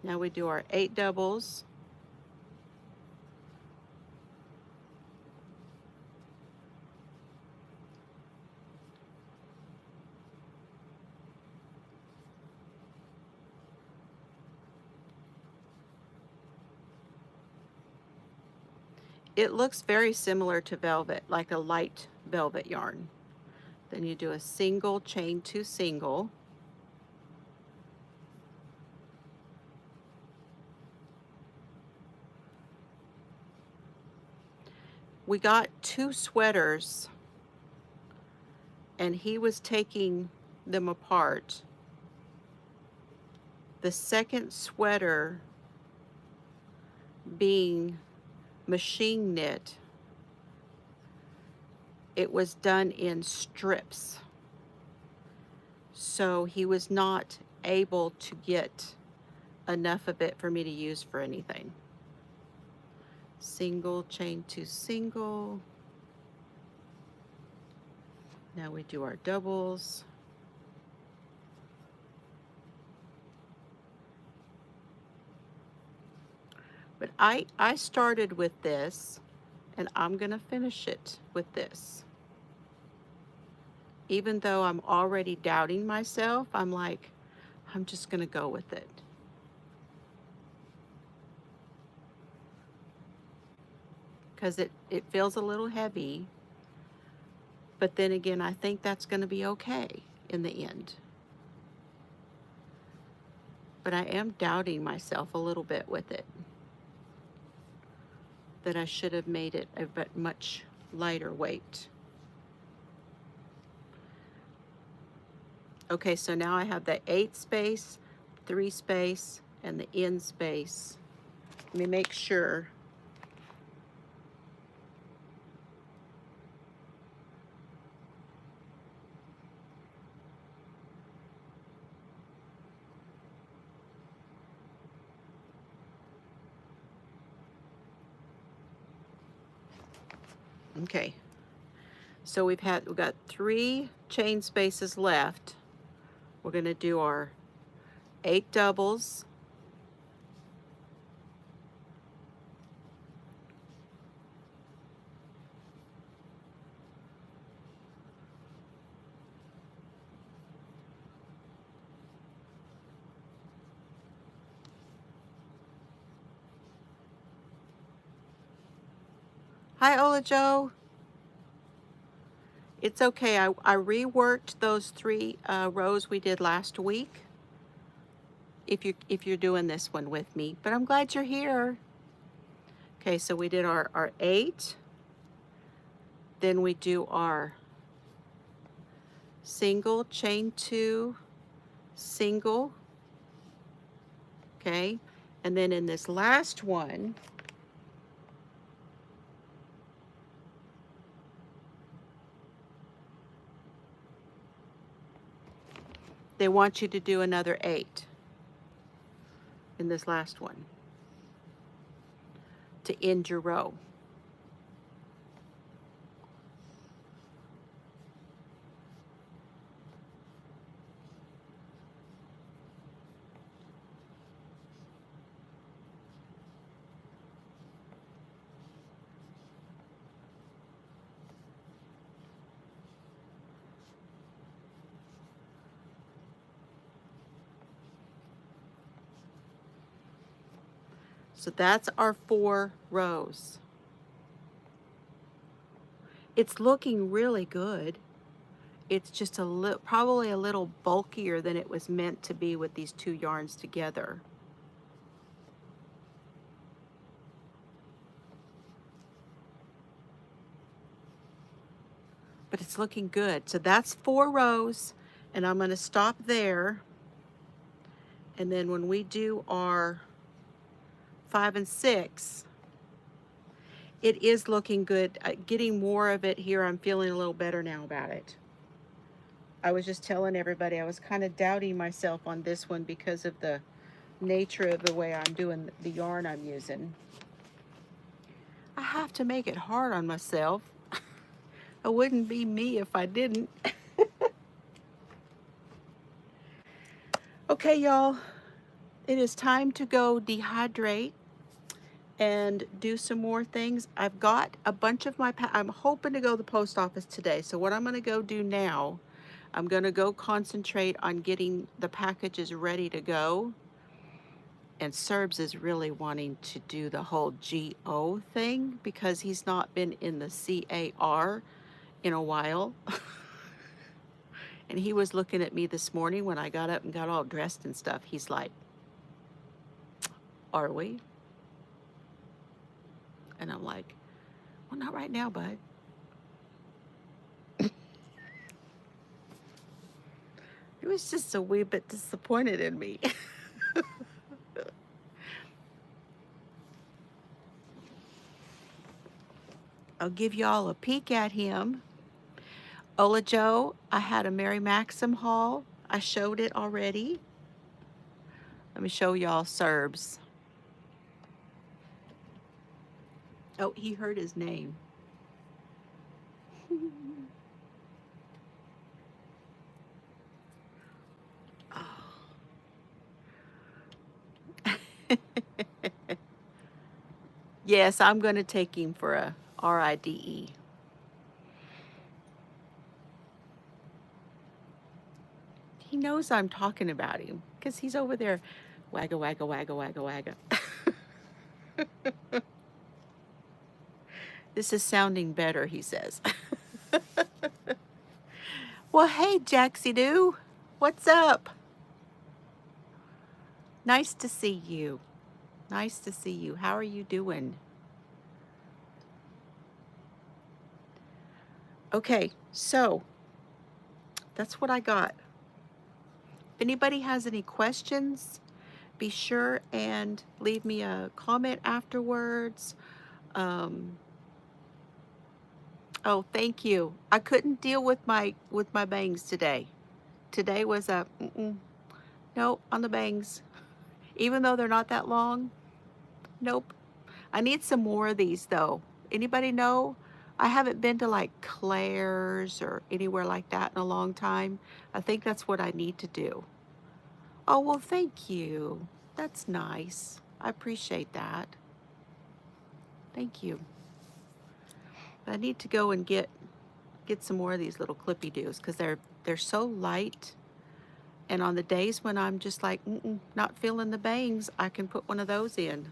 now we do our 8 doubles. It looks very similar to velvet, like a light velvet yarn. Then you do a single, chain 2, single. We got 2 sweaters, and he was taking them apart. The second sweater being machine knit, it was done in strips. So he was not able to get enough of it for me to use for anything. Single, chain 2 single. Now we do our doubles. But I started with this, and I'm gonna finish it with this. Even though I'm already doubting myself, I'm like, I'm just gonna go with it. Because it feels a little heavy, but then again, I think that's gonna be okay in the end. But I am doubting myself a little bit with it, that I should have made it a bit much lighter weight. Okay, so now I have the 8 space, 3 space, and the end space. Let me make sure. Okay, so we've got 3 chain spaces left. We're going to do our 8 doubles, hi Ola Joe. It's okay. I reworked those 3 rows we did last week. If you're doing this one with me, but I'm glad you're here. Okay, so we did our 8. Then we do our single, chain 2, single. Okay, and then in this last one, they want you to do another 8 in this last one to end your row. So that's our 4 rows. It's looking really good. It's just probably a little bulkier than it was meant to be with these 2 yarns together. But it's looking good. So that's 4 rows, and I'm going to stop there. And then when we do our 5 and 6, it is looking good. Getting more of it here, I'm feeling a little better now about it. I was just telling everybody I was kind of doubting myself on this one because of the nature of the way I'm doing the yarn I'm using. I have to make it hard on myself. It wouldn't be me if I didn't. Okay, y'all, it is time to go dehydrate and do some more things. I've got a bunch of I'm hoping to go to the post office today. So what I'm going to go do now, I'm going to go concentrate on getting the packages ready to go. And Serbs is really wanting to do the whole GO thing because he's not been in the CAR in a while. And he was looking at me this morning when I got up and got all dressed and stuff. He's like, are we? And I'm like, Well, not right now, bud. He was just a wee bit disappointed in me. I'll give y'all a peek at him. Ola Joe, I had a Mary Maxim haul. I showed it already. Let me show y'all Serbs. Oh, he heard his name. Yes, I'm going to take him for a RIDE. He knows I'm talking about him because he's over there wagga, wagga, wagga, wagga, wagga. This is sounding better, he says. Well, hey, Jaxie Doo. What's up? Nice to see you. Nice to see you. How are you doing? Okay, so that's what I got. If anybody has any questions, be sure and leave me a comment afterwards. Oh, thank you. I couldn't deal with my bangs today. Today was a nope on the bangs. Even though they're not that long, nope. I need some more of these though. Anybody know? I haven't been to like Claire's or anywhere like that in a long time. I think that's what I need to do. Oh, well, thank you. That's nice. I appreciate that. Thank you. But I need to go and get some more of these little clippy doos because they're so light. And on the days when I'm just like not feeling the bangs, I can put one of those in.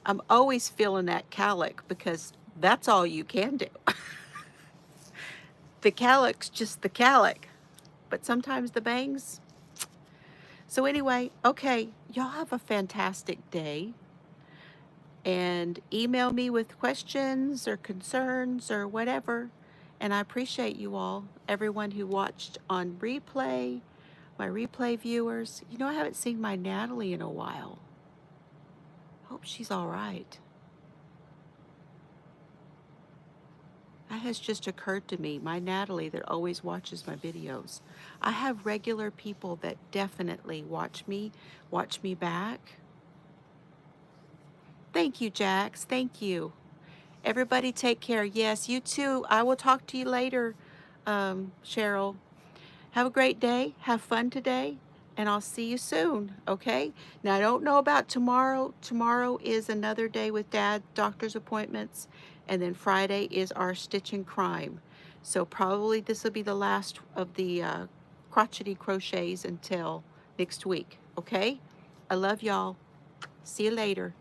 I'm always feeling that calic because that's all you can do. The calic's just the calic, but sometimes the bangs. So anyway, okay, y'all have a fantastic day. And email me with questions or concerns or whatever. And I appreciate you all, everyone who watched on replay, my replay viewers. You know, I haven't seen my Natalie in a while. Hope she's all right. That has just occurred to me, my Natalie that always watches my videos. I have regular people that definitely watch me back. Thank you, Jax. Thank you. Everybody take care. Yes, you too. I will talk to you later, Cheryl. Have a great day. Have fun today. And I'll see you soon, okay? Now, I don't know about tomorrow. Tomorrow is another day with Dad, doctor's appointments. And then Friday is our Stitch and Crime. So probably this will be the last of the crotchety crochets until next week, okay? I love y'all. See you later.